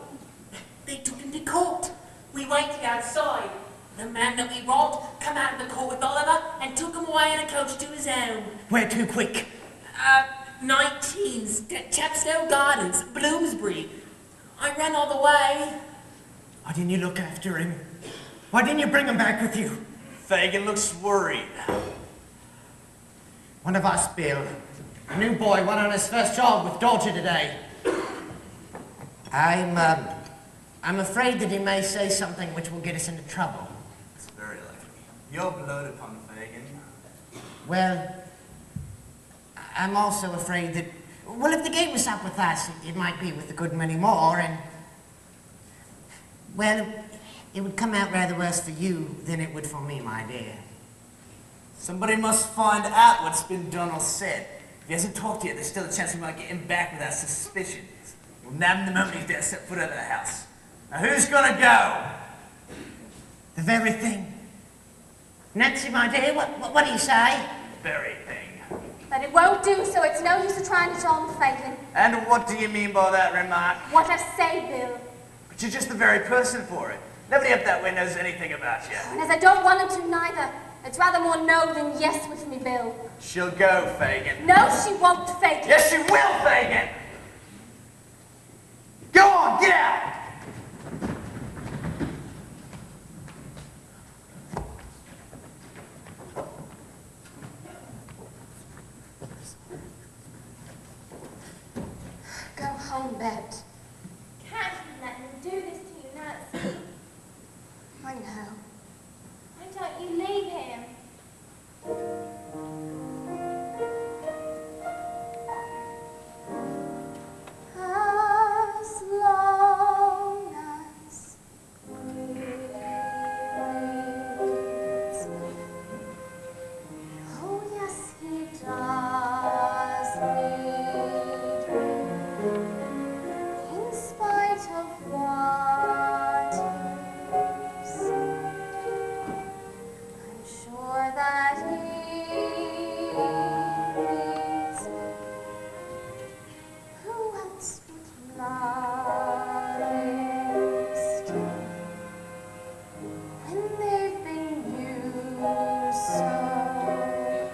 H: They took him to court. We waited outside. The man that we robbed come out of the court with Oliver and took him away in a coach to his own.
I: Where too quick?
H: 19's, Chapstow Gardens, Bloomsbury. I ran all the way.
I: Why didn't you look after him? Why didn't you bring him back with you?
J: Fagin looks worried.
I: One of us, Bill. A new boy went on his first job with Dodger today. I'm afraid that he may say something which will get us into trouble.
J: It's very likely. You're bloated upon Fagin.
I: Well, I'm also afraid that, well, if the game was up with us, it might be with a good many more, and, well, it would come out rather worse for you than it would for me, my dear.
J: Somebody must find out what's been done or said. If he hasn't talked to you, there's still a chance we might get him back without suspicions. We'll nab him the moment he's there, set foot out of the house. Now who's gonna go?
I: The very thing. Nancy, my dear, what do you say?
J: Very thing.
E: But it won't do, so it's no use of trying to solve the Fagin.
J: And what do you mean by that remark?
E: What I say, Bill.
J: But you're just the very person for it. Nobody up that way knows anything about you.
E: And as I don't want him to neither. It's rather more no than yes with me, Bill.
J: She'll go, Fagin.
E: No, she won't, Fagin.
J: Yes, she will, Fagin! Go on, get out!
E: Go home, Bet.
C: Can't you let him do this to you, Nancy?
E: I know.
C: Why don't you leave him?
E: As long as we breathe. Oh, yes, he does need me. In spite of what you say, I'm sure that he needs me. Who else would love him still when they've been used so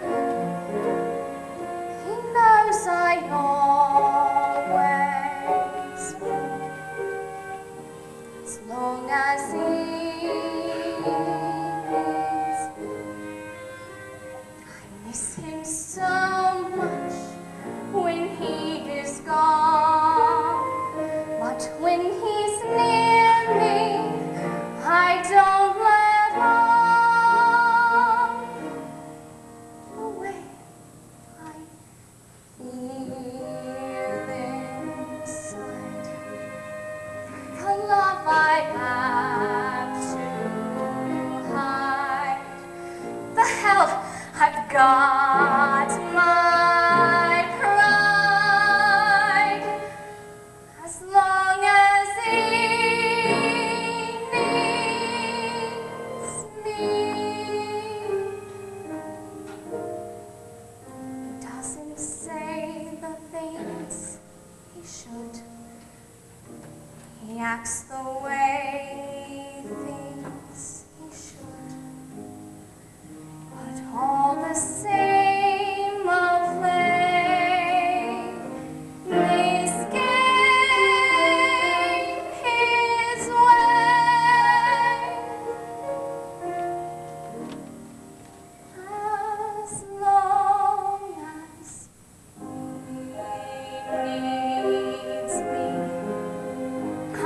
E: good? He knows I always will, as long as he needs me. I miss him so much when he is gone, but when he's near me, I don't let on the way I feel inside, the love I have to hide, the help I've got, my pride, as long as he acts the way things he should, but all the same of late misgave his way. As long as he needs me,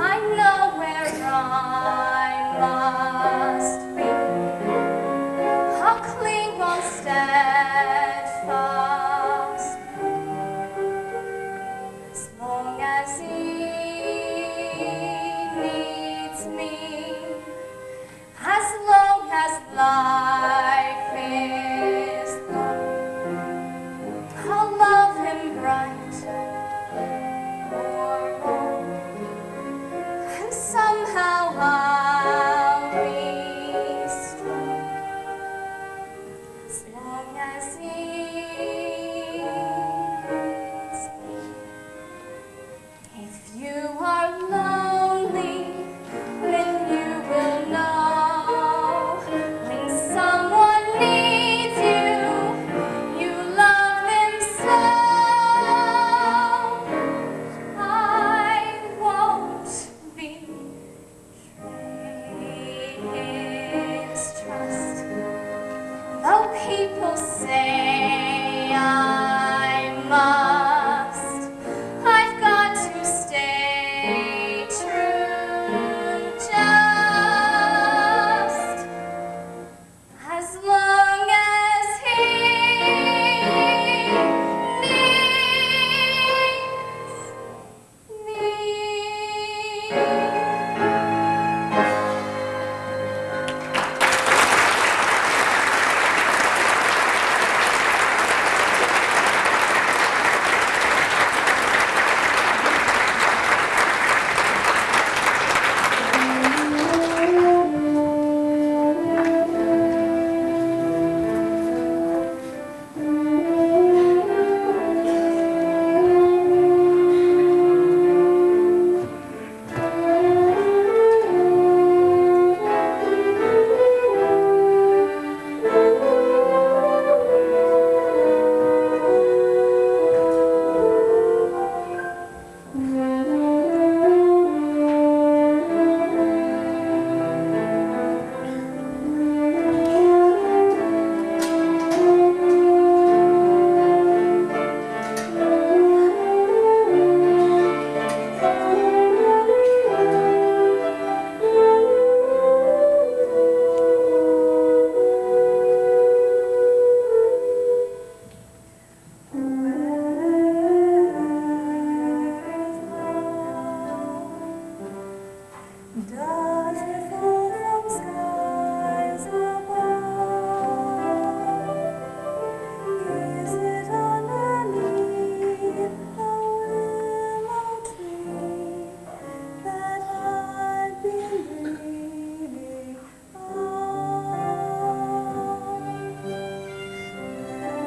E: I know where I must be. I'll cling on steadfast, as long as he needs me, as long as life is long. I'll love him right or wrong, and somehow I'll be strong, as long as he needs me. If you are lonely, then you will know when someone needs you, you love them so. I won't betray his trust, though people say I must. I've got to stay true, just as long as he needs me. Does it fall from skies above? Is it underneath the willow tree that I've been dreaming of? There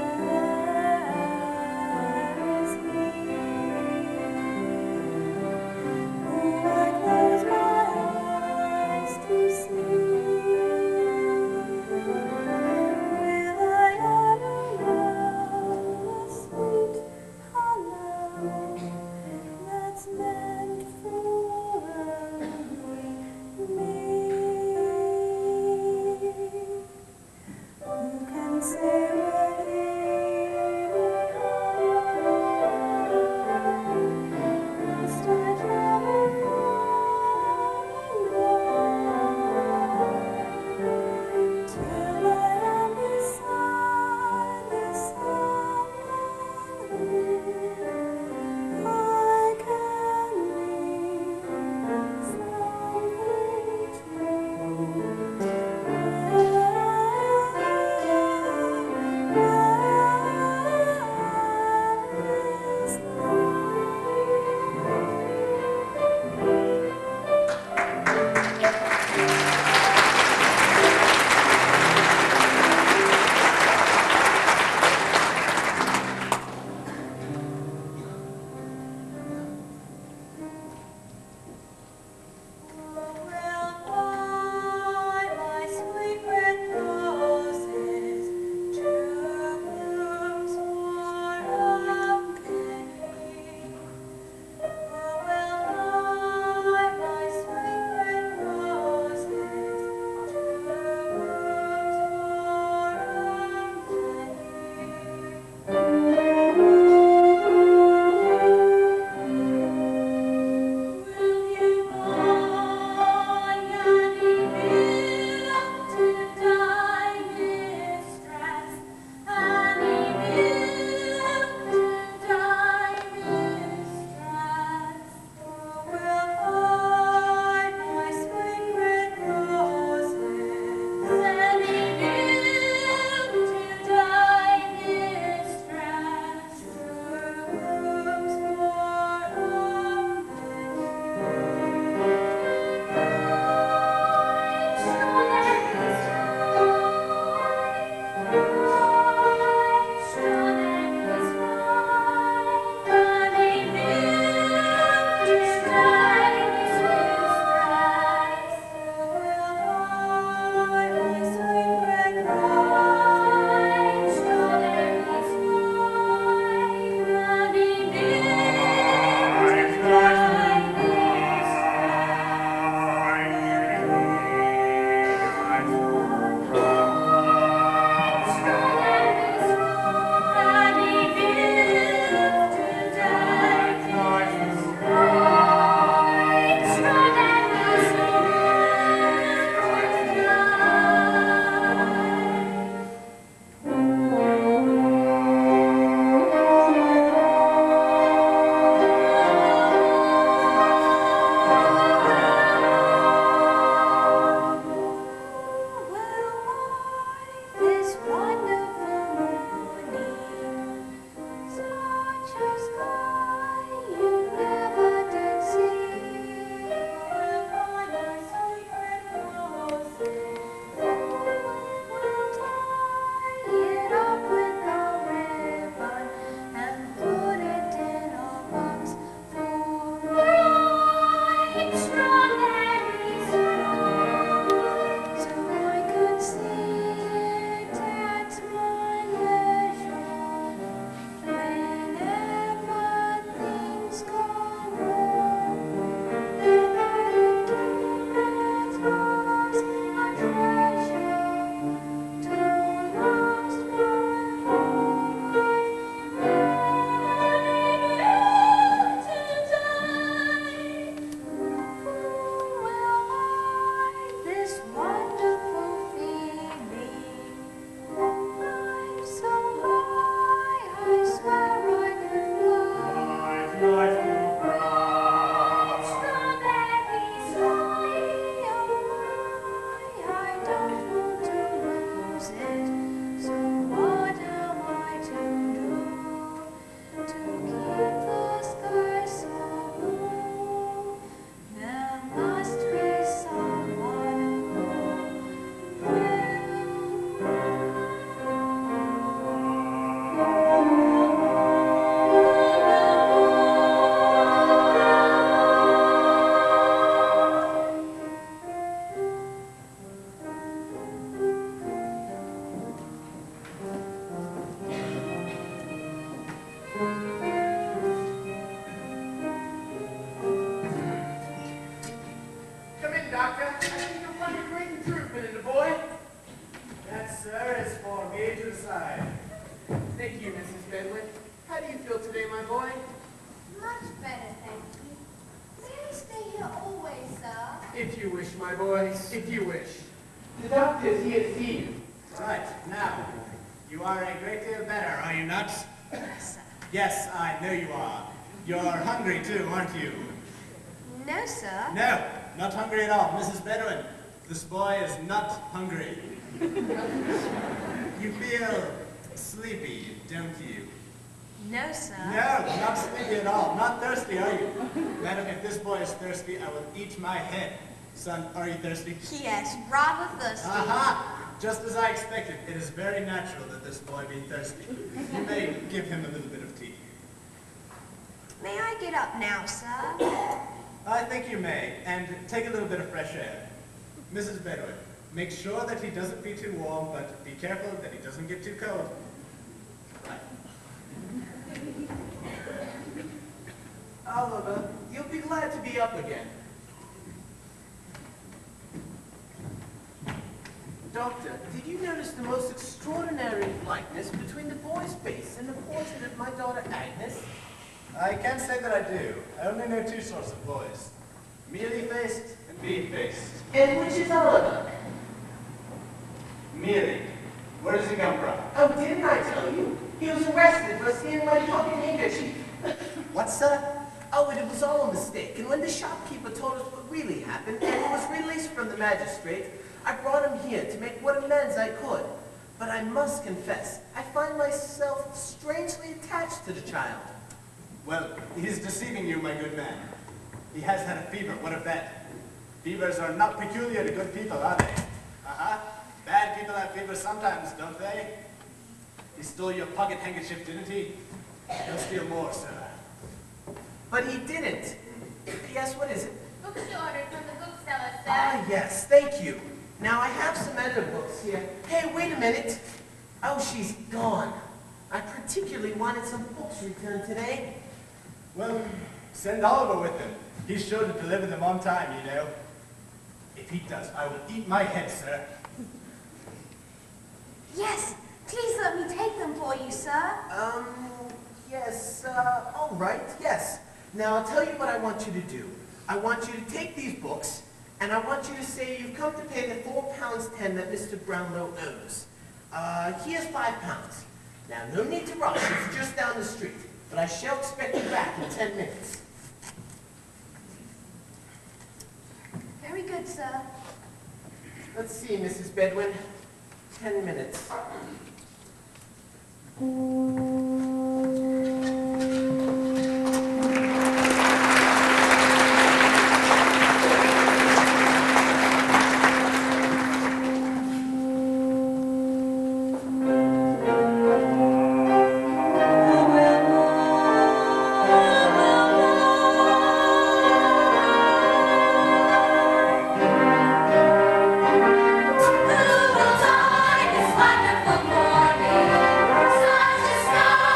E: is he who I close my eyes
K: Doctor. I think you'll find a great improvement in the boy.
L: That, sir, is for me to decide.
K: Thank you, Mrs. Bedwin. How do you feel today, my boy?
E: Much better, thank you. May I stay here always, sir?
K: If you wish, my boy, if you wish. The doctor is here to see you.
L: Right, now, you are a great deal better, are you not?
E: Yes, sir.
L: Yes, I know you are. You're hungry too, aren't you?
E: No, sir.
L: No, not hungry at all. Mrs. Bedouin, this boy is not hungry. You feel sleepy, don't you?
E: No, sir.
L: No, not sleepy at all. Not thirsty, are you? Madam, if this boy is thirsty, I will eat my head. Son, are you thirsty?
E: Yes, rather thirsty.
L: Aha! Just as I expected, it is very natural that this boy be thirsty. You may give him a little bit of tea.
E: May I get up now, sir?
L: I think you may, and take a little bit of fresh air. Mrs. Bedouin, make sure that he doesn't be too warm, but be careful that he doesn't get too cold.
K: Oliver, you'll be glad to be up again. Doctor, did you notice the most extraordinary likeness between the boy's face and the portrait of my daughter Agnes?
L: I can't say that I do. I only know two sorts of boys. Mealy-faced and bean-faced.
K: And which is Oliver?
L: Mealy. Where does he come from?
K: Oh, didn't I tell you? He was arrested for stealing my pocket handkerchief.
L: What, sir?
K: Oh, and it was all a mistake. And when the shopkeeper told us what really happened, and he was released from the magistrate, I brought him here to make what amends I could. But I must confess, I find myself strangely attached to the child.
L: Well, he is deceiving you, my good man. He has had a fever. What of that? Fevers are not peculiar to good people, are they? Uh-huh. Bad people have fevers sometimes, don't they? He stole your pocket handkerchief, didn't he? He'll steal more, sir.
K: But he didn't. Yes, what is it?
E: Books you ordered from the bookseller, sir.
K: Ah, yes, thank you. Now, I have some other books here. Hey, wait a minute. Oh, she's gone. I particularly wanted some books returned today.
L: Well, send Oliver with them. He's sure to deliver them on time, you know. If he does, I will eat my head, sir.
E: Yes, please let me take them for you, sir.
K: Yes, all right, yes. Now, I'll tell you what I want you to do. I want you to take these books, and I want you to say you've come to pay the £4.10 that Mr. Brownlow owes. Here's £5. Now, no need to rush. It's just down the street. But I shall expect you back in 10 minutes.
E: Very good, sir.
K: Let's see, Mrs. Bedwin. 10 minutes.
C: This wonderful morning, such a sky.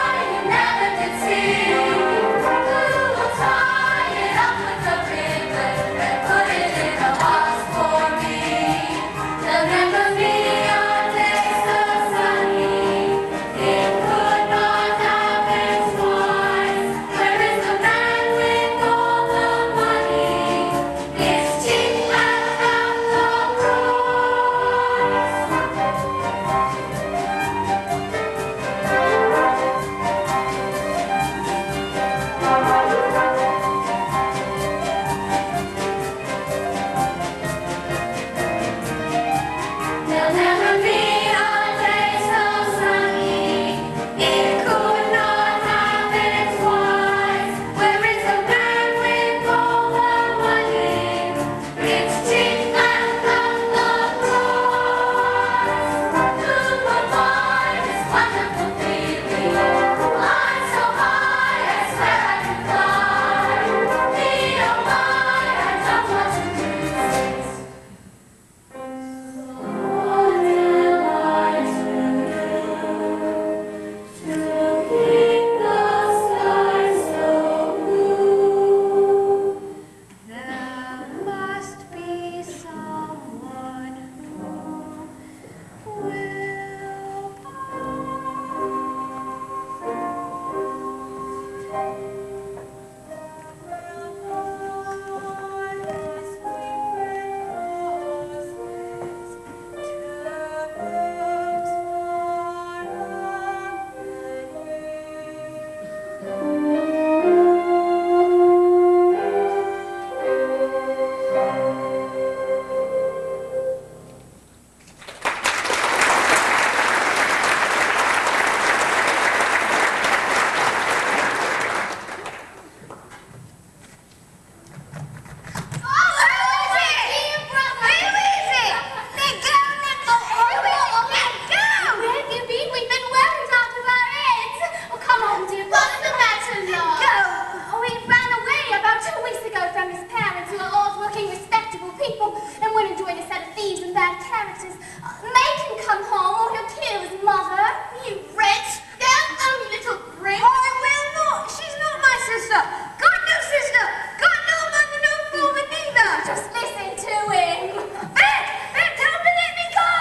E: people and wouldn't join a set of thieves and bad characters. Make him come home or he'll kill his mother. You wretch! That only little bring. I will not. She's not my sister. Got no sister. Got no mother, no father neither. Just listen to him. Vic, tell him to let me go.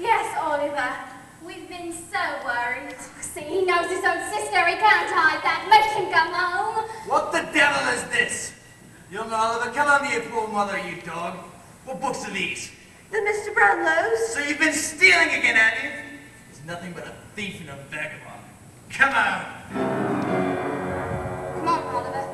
E: Yes, Oliver. We've been so worried. See, he knows his own sister. He can't hide that. Make him come home.
J: What the devil is this? Young Oliver, come on to your poor mother, you dog. What books are these?
E: The Mr. Brownlow's.
J: So you've been stealing again, have you? He's nothing but a thief and a vagabond. Come on.
E: Come on, Oliver.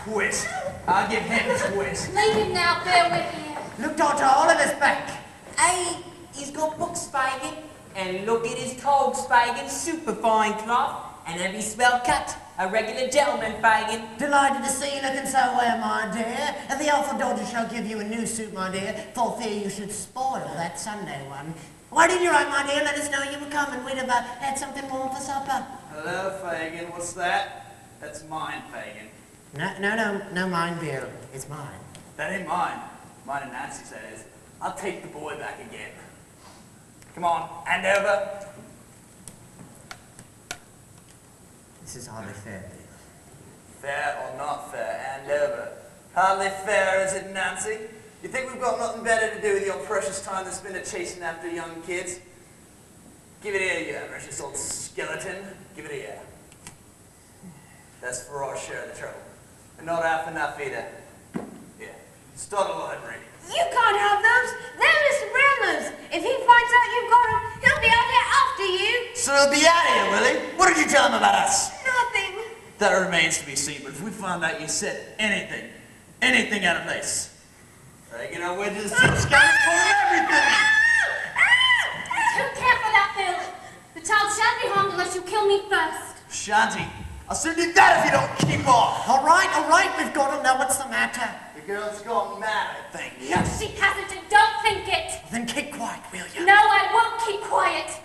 J: Twist. I'll give him a twist.
E: Leave him now, Bill, with you.
I: Look, Dr. Oliver's back.
H: Hey, he's got books, Fagin. And look at his togs, Fagin. Super fine cloth. And every swell cut. A regular gentleman, Fagin.
I: Delighted to see you looking so well, my dear. And the awful daughter shall give you a new suit, my dear, for fear you should spoil that Sunday one. Why didn't you write, my dear? Let us know you were coming. We'd have had something warm for supper.
J: Hello, Fagin. What's that? That's mine, Fagin.
I: No, mine, Bill. It's mine.
J: That ain't mine. Mine and Nancy's, that is. I'll take the boy back again. Come on, hand over.
I: This is hardly fair, Bill.
J: Fair or not fair, hand over. Hardly fair, is it, Nancy? You think we've got nothing better to do with your precious time than spend it chasing after young kids? Give it here, you precious old skeleton. Give it here. That's for our share of the trouble. And not half enough either. Yeah, start a library.
E: You can't have those. They're Mr. Brownlow's. If he finds out you've got them, he'll be out here after you.
J: So he'll be out of here, will he? What did you tell him about us?
E: Nothing.
J: That remains to be seen, but if we found out you said anything out of place, taking our wedges, scouting for everything!
E: Take care for that, Bill. The child shan't be harmed unless you kill me first.
J: Shanty, I'll soon do that if you don't keep off.
I: All right, we've got to know what's the matter.
J: The girl's gone mad, I think.
E: No, she hasn't, and don't think it.
I: Then keep quiet, will you?
E: No, I won't keep quiet.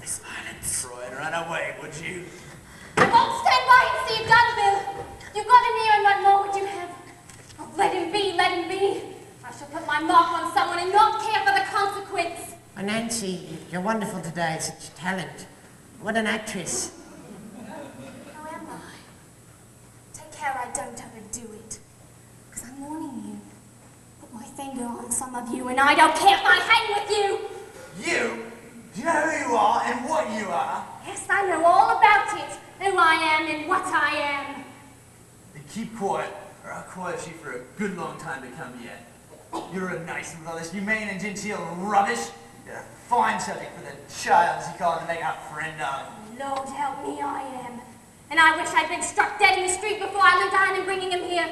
I: This silence.
J: Try and run away, would you?
E: I won't stand by and see you done, Bill. You've got him here, and what more would you have? Oh, let him be, let him be. I shall put my mark on someone and not care for the consequence.
I: Nancy, you're wonderful today. Such talent. What an actress.
E: How am I? Take care I don't overdo it. Because I'm warning you. Put my finger on some of you, and I don't care if I hang with you.
J: You? Do you know who you are and what you are?
E: Yes, I know all about it. Who I am and what I am.
J: Then keep quiet, or I'll quiet you for a good long time to come yet. You're a nice with all this humane and genteel rubbish. You're a fine subject for the child, as you call it, to make a friend of.
E: Lord help me, I am. And I wish I'd been struck dead in the street before I lent a hand in bringing him here.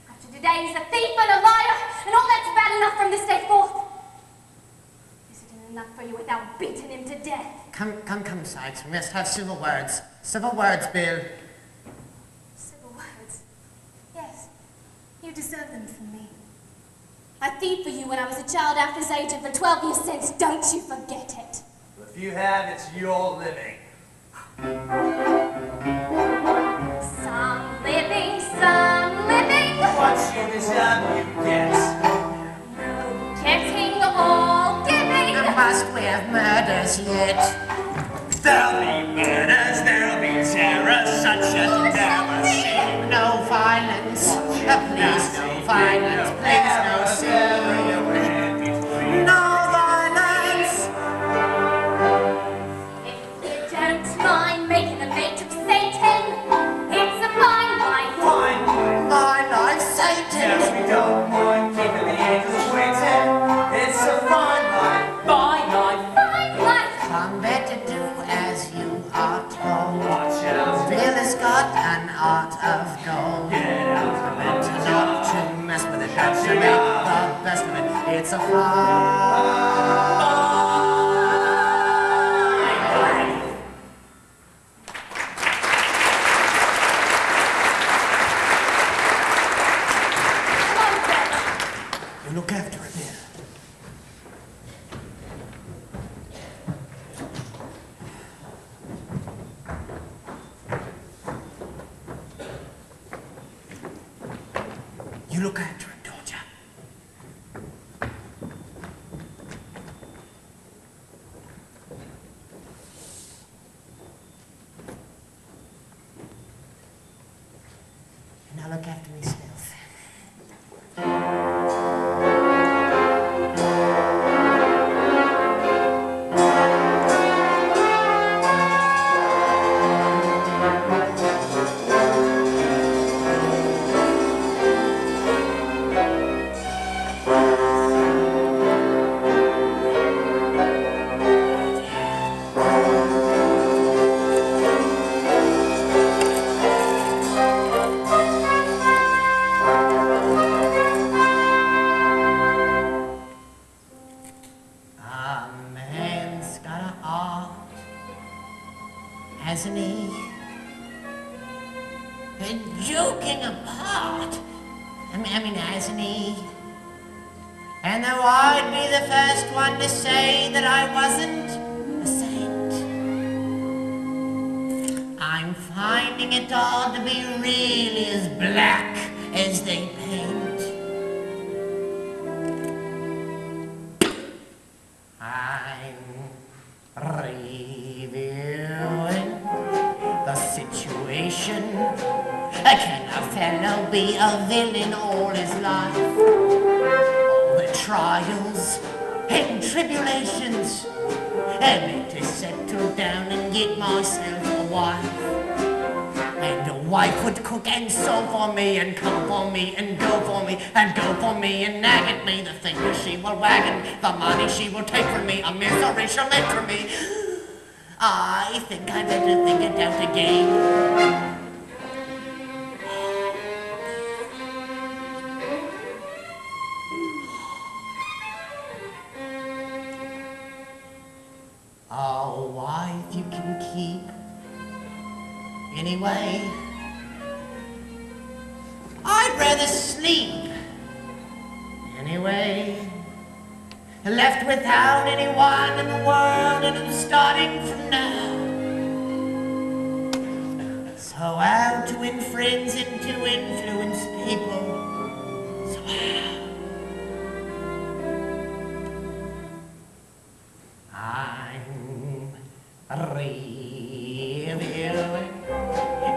E: After today, he's a thief and a liar, and all that's bad enough from this day forth. Is it enough for you without beating him to death?
I: Come, Sykes. We must have civil words. Civil words, Bill.
E: Civil words? Yes. You deserve them from me. I thieved for you when I was a child after his age, and for 12 years since, don't you forget it.
J: Well, if you have, it's your living.
E: Some living, some living.
J: What you deserve, you get.
E: No getting, all giving.
I: must we have murders yet?
J: There'll be murders, there'll be terror, such as never seen.
I: No violence, please no violence, please no sin. No violence.
E: If you don't mind making a mate of Satan, it's a fine life.
J: Fine,
I: My life, Satan.
J: yes, we don't mind keeping the angels waiting. It's a fine life.
H: Fine life.
E: Fine life.
I: Some better do as you are told.
J: Watch out.
I: Bill has got an art of gold.
J: Get out of
I: And
J: it.
I: not to mess with it, but to make the best of it. It's a fine. You look after it there. You look after him, don't you? And I'll look after myself. A man's got an art, hasn't he? And joking apart, I mean, hasn't he? And though I'd be the first one to say that I wasn't a saint, I'm finding it all to be really as black as they paint. I'm reviewing the situation. Can a fellow be a villain all his life? All the trials and tribulations, and to settle down and get myself a wife. And a wife would cook and sew for me, and come for me, and go for me, and go for me, and nag at me. The finger she will wag, and the money she will take from me, a misery she'll enter me. I think I better think it out again. A wife you can keep anyway. I'd rather sleep anyway. Left without anyone in the world, and I'm starting from now. So how to win friends and to influence people. So how? I'm reviewing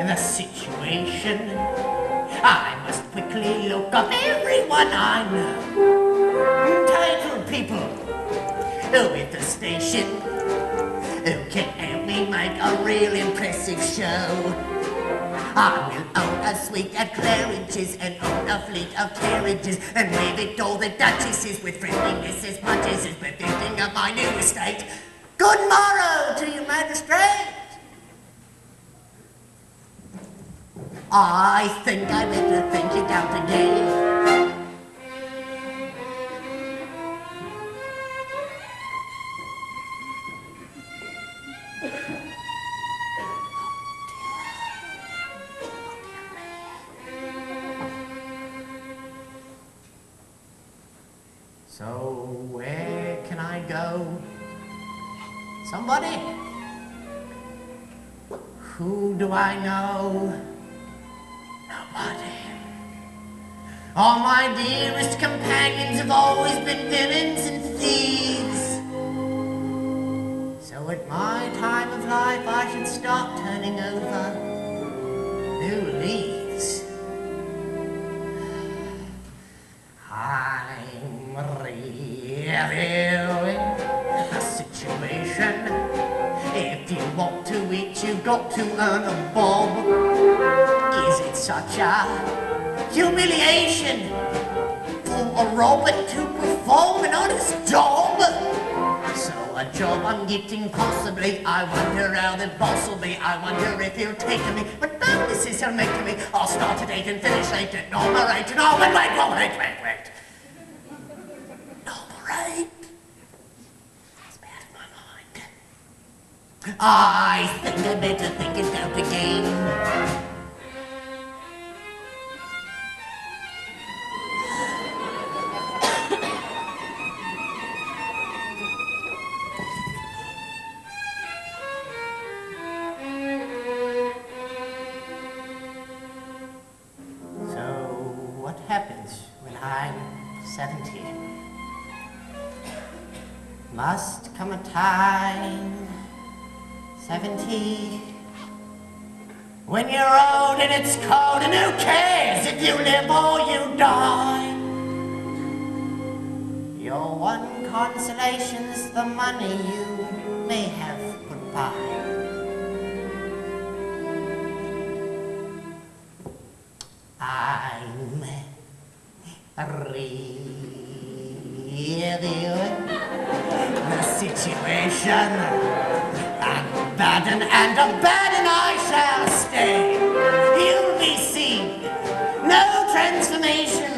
I: the situation. I must quickly look up everyone I know. Titled people with the station who can help me make a real impressive show. I will own a suite of Claridges and own a fleet of carriages and leave it all the duchesses with friendliness as much as is befitting of my new estate. Good morrow to you, magistrate. I think I better think it out again. So where can I go? Somebody? Who do I know? Nobody. All my dearest companions have always been villains and thieves. So at my time of life I should start turning over new leaves. I'm reviewing the situation. If you want to eat, you've got to earn a bob. Is it such a humiliation for a robot to perform an honest job? So a job I'm getting possibly, I wonder how the boss will be, I wonder if he'll take me, but bonuses he'll make to me. I'll start at 8 and finish late at normal rate, and oh, wait. Normal rate? That's bad in my mind. I think I better think it out again. What happens when I'm 70? Must come a time, 70, when you're old and it's cold and who cares if you live or you die? Your one consolation's the money you may have put by. I'm reviewing the situation. I'm bad and I shall stay. You'll be seen, no transformation,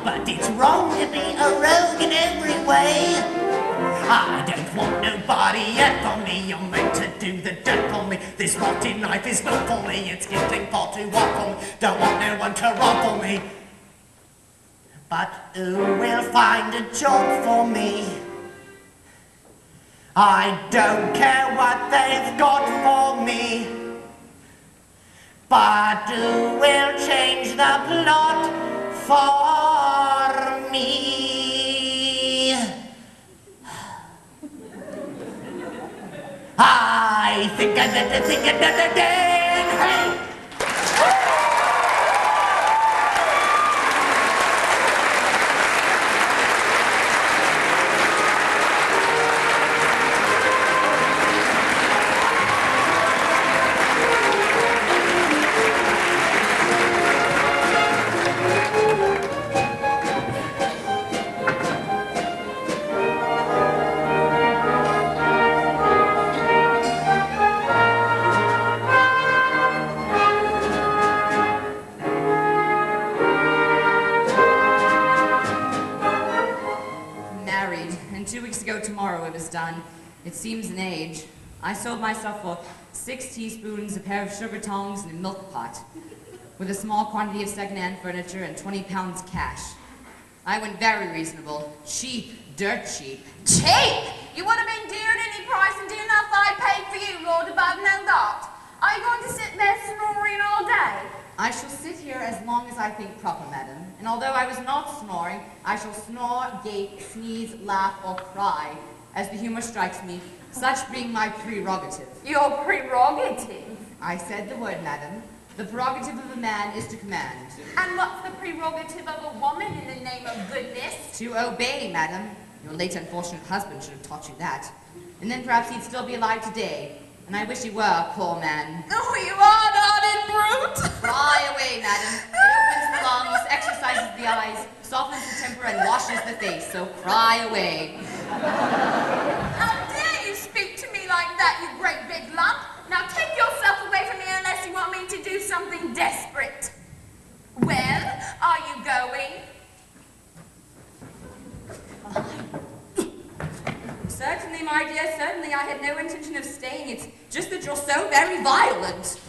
I: but it's wrong to be a rogue in every way. I don't want nobody yet for me. You're meant to do the dirt for me. This rotten life is not for me. It's getting far too hot for me. Don't want no one to rob for me. But who will find a job for me? I don't care what they've got for me. But who will change the plot for me? I think I better think it again. Hey!
B: Tomorrow it was done. It seems an age. I sold myself for 6 teaspoons, a pair of sugar tongs, and a milk pot, with a small quantity of second-hand furniture and 20 pounds cash. I went very reasonable. Cheap, dirt cheap.
E: Cheap? You would have been dear at any price and dear enough I paid for you, Lord above, no doubt. Are you going to sit there snoring all day?
B: I shall sit here as long as I think proper, madam, and although I was not snoring, I shall snore, gape, sneeze, laugh, or cry, as the humor strikes me, such being my prerogative.
E: Your prerogative?
B: I said the word, madam. The prerogative of a man is to command.
E: And what's the prerogative of a woman in the name of goodness?
B: To obey, madam. Your late unfortunate husband should have taught you that. And then perhaps he'd still be alive today. And I wish he were, poor man.
E: Oh, you hard-hearted brute!
B: Cry away, madam. It opens the lungs, exercises the eyes, softens the temper, and washes the face. So cry away.
E: How dare you speak to me like that, you great big lump? Now take yourself away from me unless you want me to do something desperate. Well, are you going?
B: Certainly, my dear, certainly. I had no intention of staying. It's just that you're so very violent.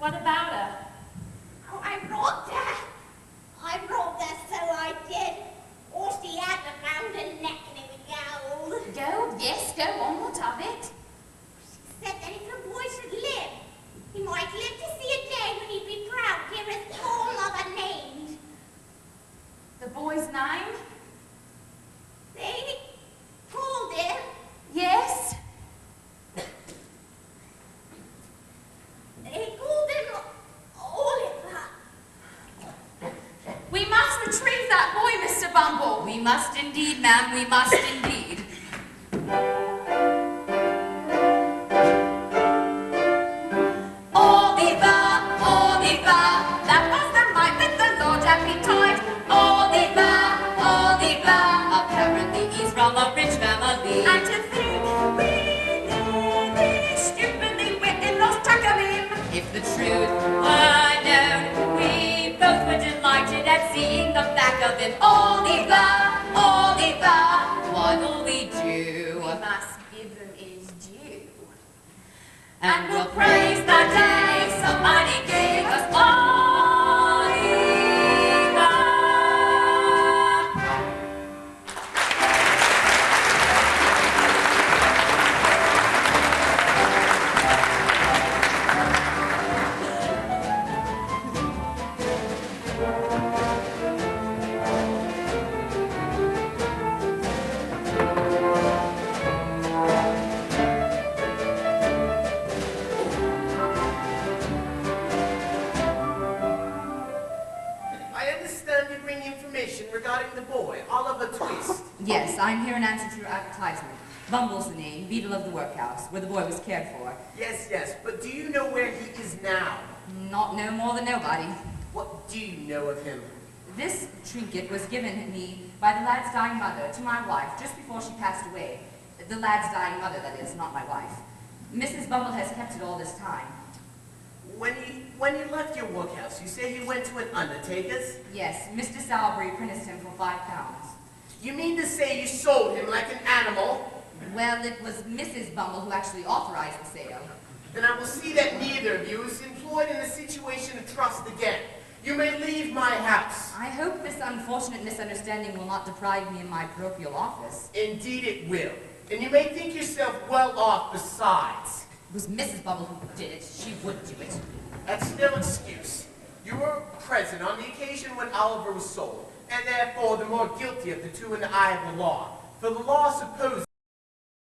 C: What about her?
E: Oh, I robbed her. I robbed her, so I did. All she had was round her neck and it was gold.
B: Go, yes, go on, what of it?
E: She said that if the boy should live, he might live to see a day when he'd be proud to hear his poor mother named.
B: The boy's name?
E: They called him.
B: Yes?
E: They called him Oliver.
B: We must retrieve that boy, Mr. Bumble. We must indeed, ma'am, we must indeed. Oliver, Oliver, that was the right with the Lord appetite. Oliver, Oliver, apparently he's from a rich family. And to think we nearly stupidly went and lost track of him. If the truth were known, we both were delighted at seeing the back of him. Oliver, Oliver, what'll we do?
C: We must give him his due.
B: And we'll praise the day somebody gave us Oliver.
K: I understand you bring information regarding the boy, Oliver Twist.
B: Yes, I'm here in answer to your advertisement. Bumble's the name, beadle of the workhouse, where the boy was cared for.
K: Yes, yes, but do you know where he is now?
B: Not no more than nobody.
K: What do you know of him?
B: This trinket was given me by the lad's dying mother to my wife just before she passed away. The lad's dying mother, that is, not my wife. Mrs. Bumble has kept it all this time.
K: When you left your workhouse, you say he went to an undertaker's?
B: Yes, Mr. Salbury printed him for £5.
K: You mean to say you sold him like an animal?
B: Well, it was Mrs. Bumble who actually authorized the sale.
K: Then I will see that neither of you is employed in a situation of trust again. You may leave my house.
B: I hope this unfortunate misunderstanding will not deprive me of my parochial office.
K: Indeed it will. And you may think yourself well off besides.
B: It was Mrs. Bumble who did it. She would do it.
K: That's no excuse. You were present on the occasion when Oliver was sold, and therefore the more guilty of the two in the eye of the law. For the law supposes